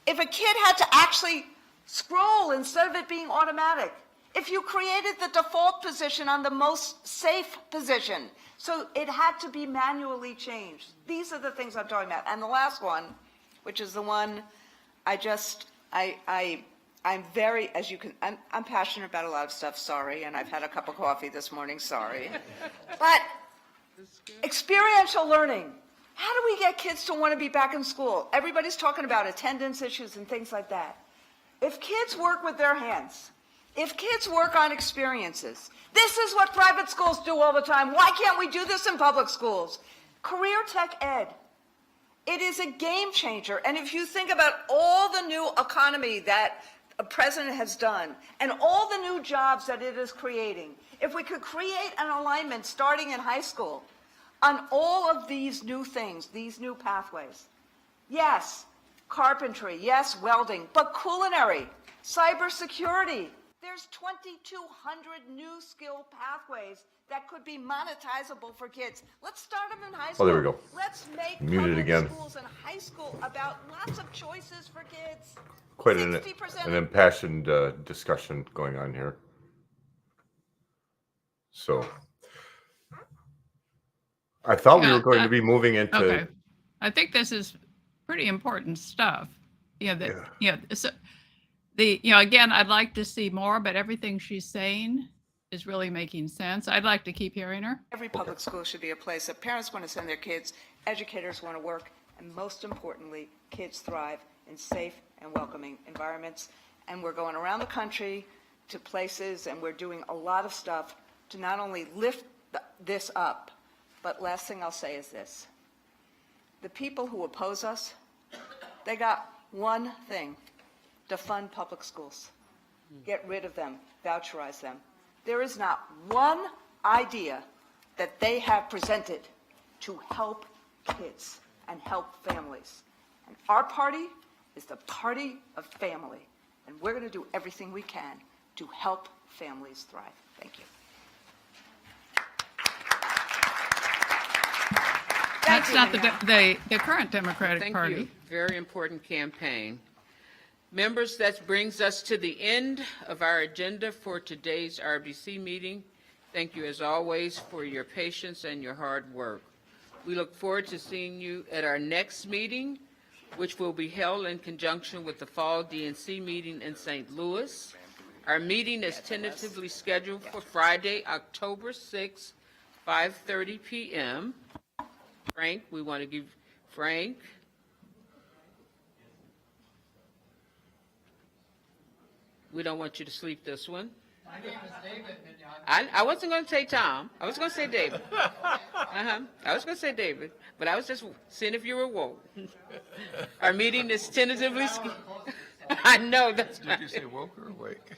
If a kid had to actually scroll instead of it being automatic, if you created the default position on the most safe position, so it had to be manually changed. These are the things I'm talking about. And the last one, which is the one I'm very, as you can, I'm passionate about a lot of stuff, sorry, and I've had a cup of coffee this morning, sorry. But experiential learning. How do we get kids to want to be back in school? Everybody's talking about attendance issues and things like that. If kids work with their hands, if kids work on experiences, this is what private schools do all the time. Why can't we do this in public schools? Career tech ed. It is a game changer. And if you think about all the new economy that a president has done and all the new jobs that it is creating, if we could create an alignment starting in high school on all of these new things, these new pathways. Yes, carpentry, yes, welding, but culinary, cybersecurity. There's 2,200 new skill pathways that could be monetizable for kids. Let's start them in high school. Oh, there we go. Let's make Muted public again. schools and high school about lots of choices for kids. Quite an 60% impassioned discussion going on here. So I thought we were going to be moving into. Okay. I think this is pretty important stuff. So again, I'd like to see more, but everything she's saying is really making sense. I'd like to keep hearing her. Every public school should be a place that parents want to send their kids, educators want to work, and most importantly, kids thrive in safe and welcoming environments. And we're going around the country to places, and we're doing a lot of stuff to not only lift this up, but last thing I'll say is this. The people who oppose us, they got one thing: defund public schools. Get rid of them, voucherize them. There is not one idea that they have presented to help kids and help families. And our party is the party of family, and we're going to do everything we can to help families thrive. Thank you. That's not the current Democratic Party. Thank you. Very important campaign. Members, that brings us to the end of our agenda for today's RBC meeting. Thank you, as always, for your patience and your hard work. We look forward to seeing you at our next meeting, which will be held in conjunction with the fall DNC meeting in St. Louis. Our meeting is tentatively scheduled for Friday, October 6th, 5:30 p.m. Frank, we want to give Frank. We don't want you to sleep this one. My name is David Mignon. I wasn't going to say Tom. I was going to say David. I was going to say David, but I was just seeing if you were woke. Our meeting is tentatively. I know that's. Did you say woke or awake?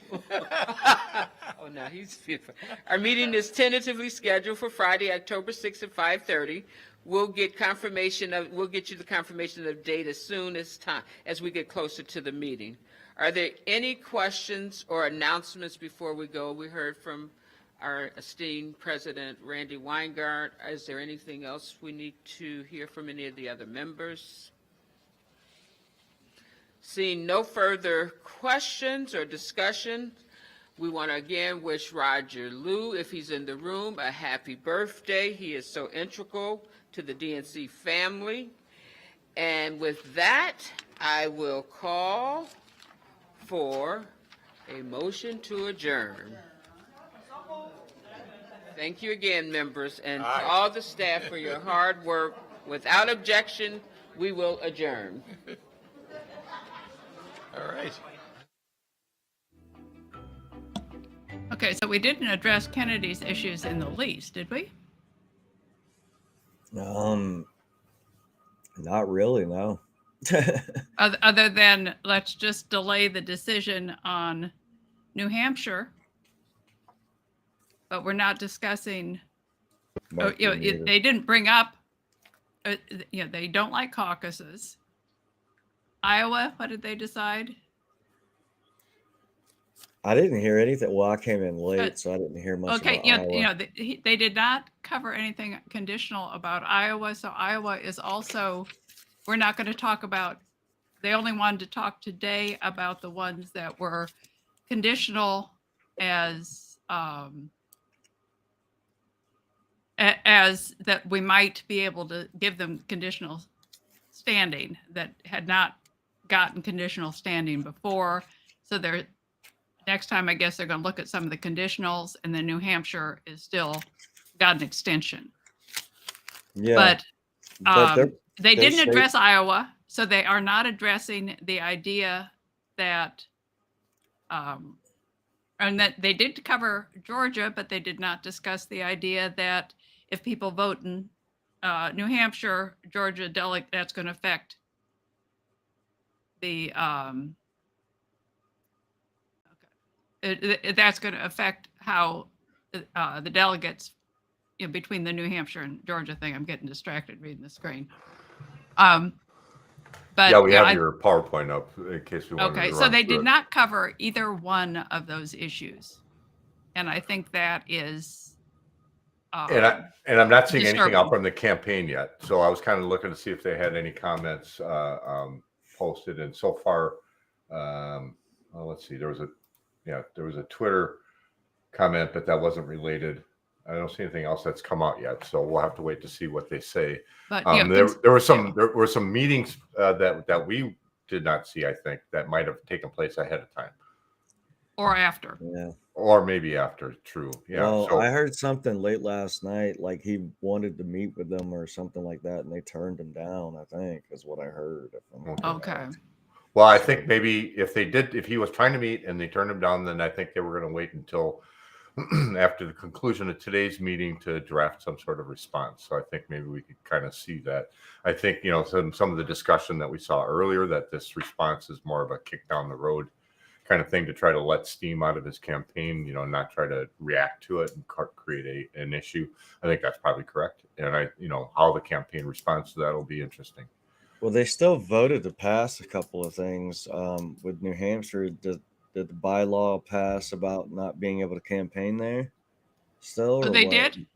Oh no, he's beautiful. Our meeting is tentatively scheduled for Friday, October 6th at 5:30. We'll get you the confirmation of the date as soon as we get closer to the meeting. Are there any questions or announcements before we go? We heard from our esteemed President Randy Weingart. Is there anything else we need to hear from any of the other members? Seeing no further questions or discussion, we want to again wish Roger Liu, if he's in the room, a happy birthday. He is so integral to the DNC family. And with that, I will call for a motion to adjourn. Thank you again, members, and to all the staff for your hard work. Without objection, we will adjourn. All right. Okay, so we didn't address Kennedy's issues in the least, did we? Not really, no. Other than let's just delay the decision on New Hampshire, but we're not discussing. Might be needed. They didn't bring up. They don't like caucuses. Iowa, what did they decide? I didn't hear anything. Well, I came in late, so I didn't hear much Okay, about Iowa. they did not cover anything conditional about Iowa. So Iowa is also, we're not going to talk about. They only wanted to talk today about the ones that were conditional as that we might be able to give them conditional standing that had not gotten conditional standing before. So they're next time, I guess they're going to look at some of the conditionals, and then New Hampshire is still got an extension. Yeah, But they didn't address Iowa, so they are not addressing the idea that, and that they did cover Georgia, but they did not discuss the idea that if people vote in New Hampshire, Georgia delegate, that's going to affect the that's going to affect how the delegates between the New Hampshire and Georgia thing. I'm getting distracted reading the screen. But yeah, we have your PowerPoint up in case we want to. Okay, so they did not cover either one of those issues, and I think that is. And I'm not seeing anything out from the campaign yet. So I was kind of looking to see if they had any comments posted, and so far, well, let's see. There was a Twitter comment, but that wasn't related. I don't see anything else that's come out yet, so we'll have to wait to see what they say. But there were some meetings that we did not see. I think that might have taken place ahead of time, or after. Yeah. Or maybe after. True. Yeah. Well, so, I heard something late last night, like he wanted to meet with them or something like that, and they turned him down. I think is what I heard. Okay. Well, I think maybe if he was trying to meet and they turned him down, then I think they were going to wait until after the conclusion of today's meeting to draft some sort of response. So I think maybe we could kind of see that. I think, some of the discussion that we saw earlier, that this response is more of a kick down the road kind of thing to try to let steam out of his campaign, not try to react to it and create an issue. I think that's probably correct. And how the campaign responds to that will be interesting. Well, they still voted to pass a couple of things. With New Hampshire, did the bylaw pass about not being able to campaign there still? Oh, they did?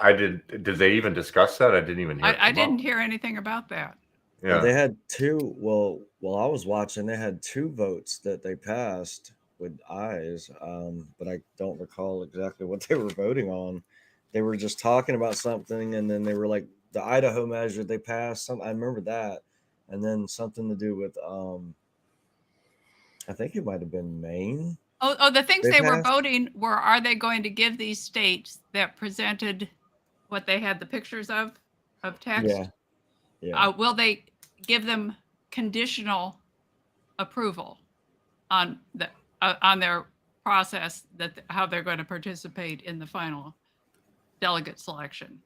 I did. Did they even discuss that? I didn't even hear I didn't hear anything about that. Yeah. They had two. Well, while I was watching, they had two votes that they passed with ayes, but I don't recall exactly what they were voting on. They were just talking about something, and then they were like the Idaho measure they passed. I remember that, and then something to do with I think it might have been Maine. Oh, the things they were voting were: are they going to give these states that presented what they had the pictures of text? Yeah. Will they give them conditional approval on their process, that how they're going to participate in the final delegate selection?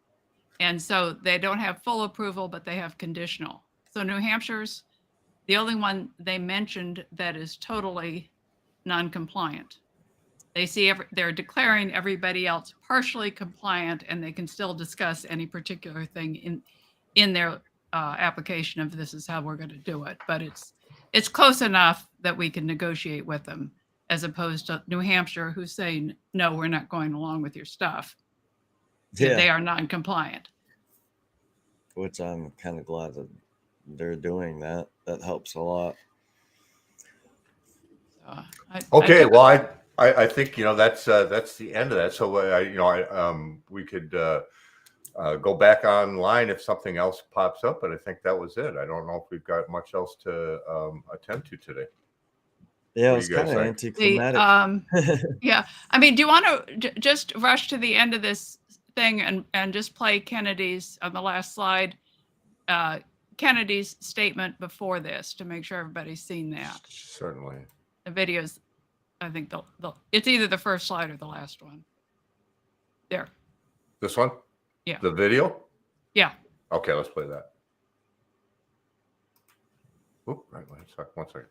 And so they don't have full approval, but they have conditional. So New Hampshire's the only one they mentioned that is totally non-compliant. They see they're declaring everybody else partially compliant, and they can still discuss any particular thing in their application of this is how we're going to do it. But it's close enough that we can negotiate with them, as opposed to New Hampshire, who's saying, no, we're not going along with your stuff. Yeah. They are non-compliant. Which I'm kind of glad that they're doing that. That helps a lot. Well, I think that's the end of that. So we could go back online if something else pops up, but I think that was it. I don't know if we've got much else to attend to today. Yeah, it was kind of anticlimactic. Yeah, I mean, do you want to just rush to the end of this thing and just play Kennedy's on the last slide? Kennedy's statement before this to make sure everybody's seen that. Certainly. The videos I think it's either the first slide or the last one. There. This one? Yeah. The video? Yeah. Okay, let's play that. Oh, right, one second.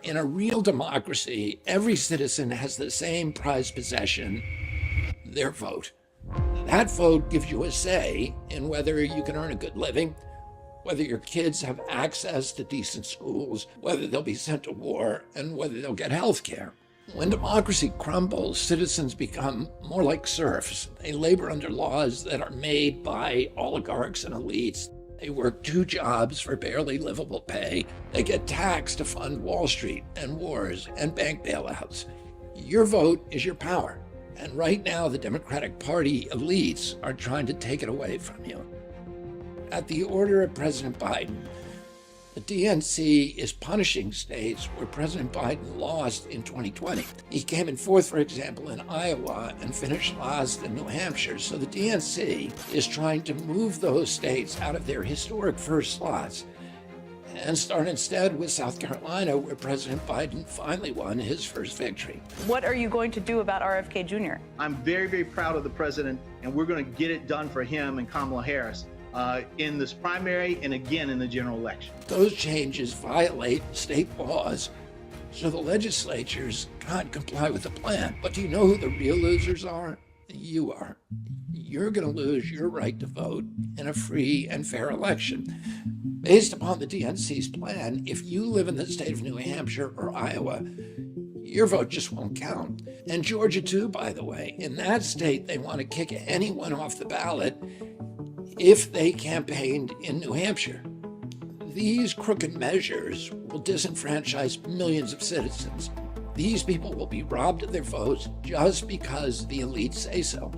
In a real democracy, every citizen has the same prized possession, their vote. That vote gives you a say in whether you can earn a good living, whether your kids have access to decent schools, whether they'll be sent to war, and whether they'll get health care. When democracy crumbles, citizens become more like serfs. They labor under laws that are made by oligarchs and elites. They work 2 jobs for barely livable pay. They get taxed to fund Wall Street and wars and bank bailouts. Your vote is your power. And right now, the Democratic Party elites are trying to take it away from you. At the order of President Biden, the DNC is punishing states where President Biden lost in 2020. He came in 4th, for example, in Iowa and finished last in New Hampshire. So the DNC is trying to move those states out of their historic first slots and start instead with South Carolina, where President Biden finally won his first victory. What are you going to do about RFK Jr.? I'm very, very proud of the president, and we're going to get it done for him and Kamala Harris in this primary and again in the general election. Those changes violate state laws, so the legislatures can't comply with the plan. But do you know who the real losers are? You are. You're going to lose your right to vote in a free and fair election. Based upon the DNC's plan, if you live in the state of New Hampshire or Iowa, your vote just won't count. And Georgia too, by the way. In that state, they want to kick anyone off the ballot if they campaigned in New Hampshire. These crooked measures will disenfranchise millions of citizens. These people will be robbed of their votes just because the elites say so.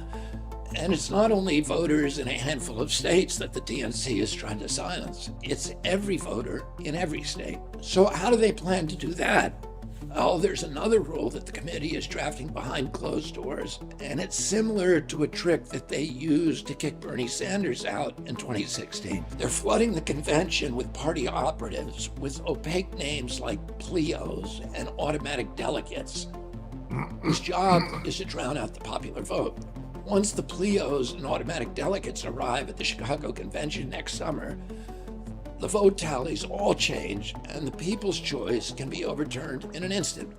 And it's not only voters in a handful of states that the DNC is trying to silence. It's every voter in every state. So how do they plan to do that? Oh, there's another rule that the committee is drafting behind closed doors, and it's similar to a trick that they used to kick Bernie Sanders out in 2016. They're flooding the convention with party operatives with opaque names like pleos and automatic delegates, whose job is to drown out the popular vote. Once the pleos and automatic delegates arrive at the Chicago convention next summer, the vote tallies all change, and the people's choice can be overturned in an instant.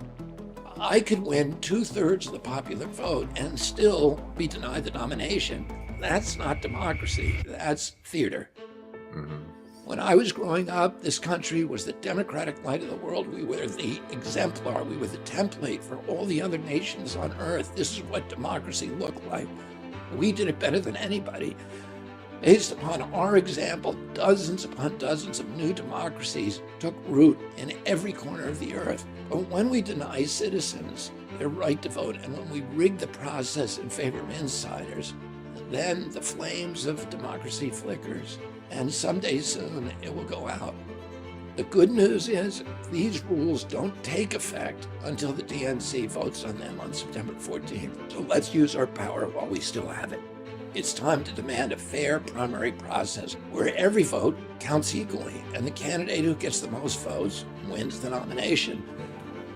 I could win 2/3 of the popular vote and still be denied the nomination. That's not democracy, that's theater. When I was growing up, this country was the democratic light of the world. We were the exemplar, we were the template for all the other nations on earth. This is what democracy looked like. We did it better than anybody. Based upon our example, dozens upon dozens of new democracies took root in every corner of the earth. But when we deny citizens their right to vote, and when we rig the process in favor of insiders, then the flames of democracy flickers, and someday soon it will go out. The good news is these rules don't take effect until the DNC votes on them on September 14th. So let's use our power while we still have it. It's time to demand a fair primary process where every vote counts equally, and the candidate who gets the most votes wins the nomination.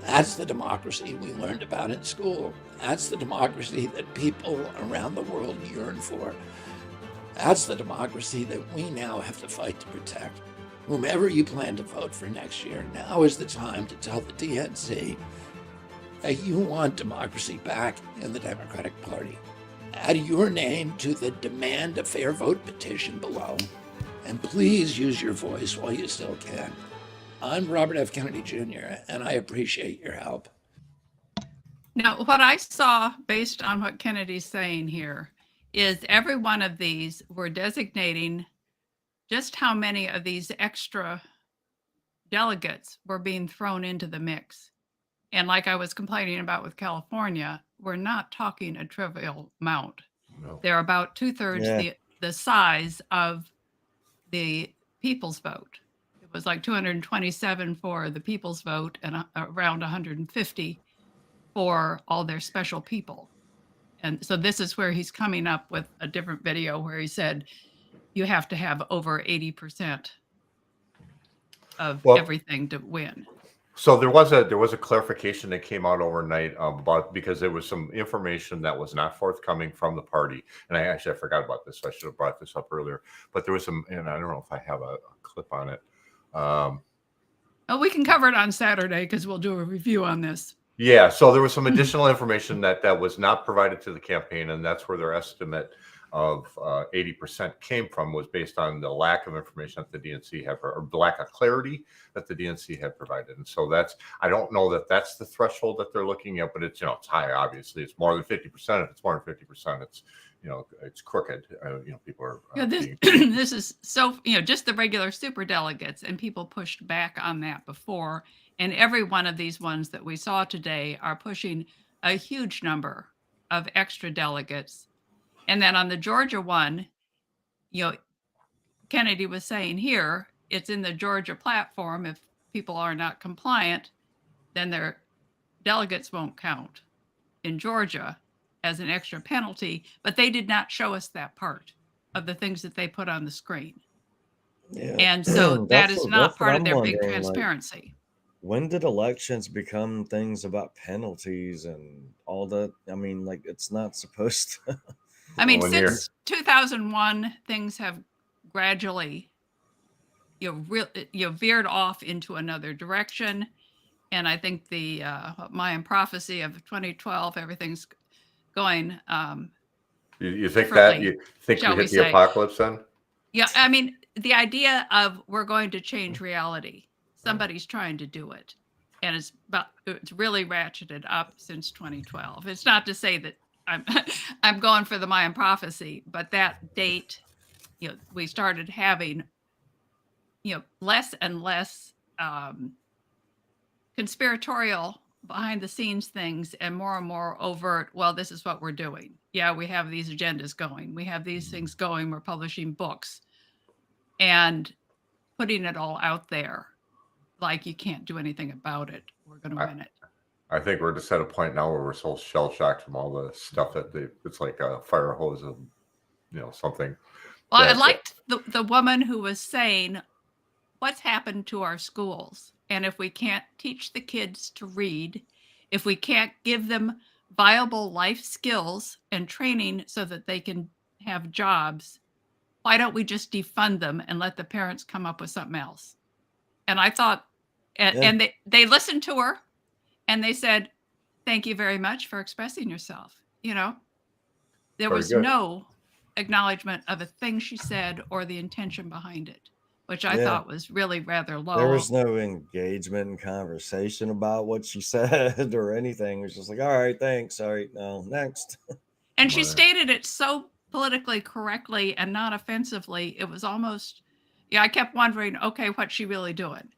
That's the democracy we learned about in school. That's the democracy that people around the world yearn for. That's the democracy that we now have to fight to protect. Whomever you plan to vote for next year, now is the time to tell the DNC that you want democracy back in the Democratic Party. Add your name to the Demand a Fair Vote petition below, and please use your voice while you still can. I'm Robert F. Kennedy Jr., and I appreciate your help. Now, what I saw based on what Kennedy's saying here is every one of these were designating just how many of these extra delegates were being thrown into the mix. And like I was complaining about with California, we're not talking a trivial amount. No. They're about 2/3 the size of the people's vote. It was like 227 for the people's vote and around 150 for all their special people. And so this is where he's coming up with a different video where he said, you have to have over 80% of everything to win. So there was a clarification that came out overnight about, because there was some information that was not forthcoming from the party, and I forgot about this. So I should have brought this up earlier. But there was some, and I don't know if I have a clip on it. Oh, we can cover it on Saturday because we'll do a review on this. Yeah, so there was some additional information that was not provided to the campaign, and that's where their estimate of 80% came from, was based on the lack of information that the DNC had, or the lack of clarity that the DNC had provided. And so I don't know that that's the threshold that they're looking at, but it's, it's high, obviously. It's more than 50%. If it's more than 50%, it's, it's crooked. People are. This is so, just the regular super delegates, and people pushed back on that before. And every one of these ones that we saw today are pushing a huge number of extra delegates. And then on the Georgia one, Kennedy was saying here, it's in the Georgia platform. If people are not compliant, then their delegates won't count in Georgia as an extra penalty. But they did not show us that part of the things that they put on the screen. Yeah. And so that is not part of their big wondering, transparency. When did elections become things about penalties and all that? I mean, like, it's not supposed to. I mean, since 2001, things have gradually, veered off into another direction. And I think the Mayan prophecy of 2012, everything's going. You think that? You think we hit the apocalypse then? Yeah, I mean, the idea of we're going to change reality. Somebody's trying to do it, and it's really ratcheted up since 2012. It's not to say that I'm going for the Mayan prophecy, but that date, we started having, less and less conspiratorial behind the scenes things, and more overt. Well, this is what we're doing. Yeah, we have these agendas going. We have these things going. We're publishing books and putting it all out there. Like, you can't do anything about it. We're going to win it. I think we're just at a point now where we're so shell shocked from all the stuff that it's like a fire hose of, something. Well, I liked the woman who was saying, what's happened to our schools? And if we can't teach the kids to read, if we can't give them viable life skills and training so that they can have jobs, why don't we just defund them and let the parents come up with something else? And I thought, and they listened to her, and they said, thank you very much for expressing yourself. There was no acknowledgement of a thing she said or the intention behind it, which I thought was really rather low. There was no engagement and conversation about what she said or anything. It was just like, all right, thanks. All right, now next. And she stated it so politically correctly and not offensively. It was almost, I kept wondering, okay, what's she really doing?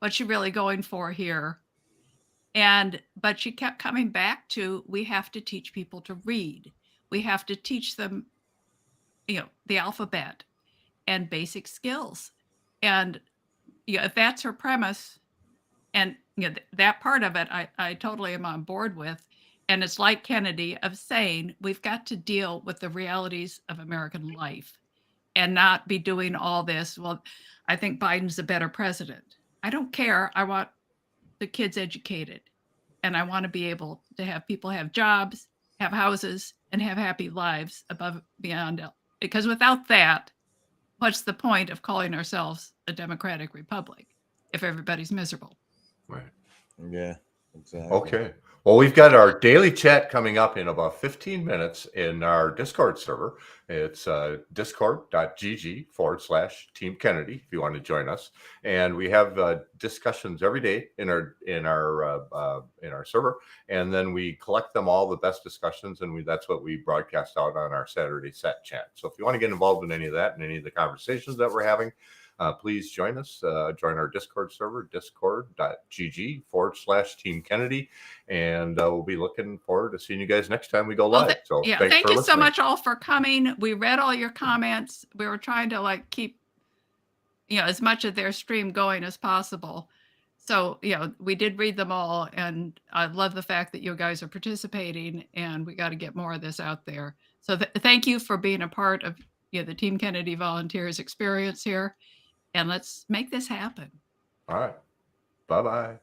What's she really going for here? But she kept coming back to, we have to teach people to read. We have to teach them, the alphabet and basic skills. And if that's her premise, and that part of it, I totally am on board with. And it's like Kennedy of saying, we've got to deal with the realities of American life and not be doing all this. Well, I think Biden's a better president. I don't care. I want the kids educated, and I want to be able to have people have jobs, have houses, and have happy lives above beyond. Because without that, what's the point of calling ourselves a democratic republic if everybody's miserable? Right. Yeah, exactly. Okay. Well, we've got our daily chat coming up in about 15 minutes in our Discord server. It's discord.gg/Team Kennedy if you want to join us. And we have discussions every day in our server, and then we collect them all, the best discussions, and that's what we broadcast out on our Saturday set chat. So if you want to get involved in any of that and any of the conversations that we're having, please join us. Join our Discord server, discord.gg/Team Kennedy, and we'll be looking forward to seeing you guys next time we go live. Thank you so much all for coming. We read all your comments. We were trying to keep as much of their stream going as possible. So we did read them all, and I love the fact that you guys are participating, and we got to get more of this out there. So thank you for being a part of the Team Kennedy Volunteers experience here. And let's make this happen. All right. Bye-bye.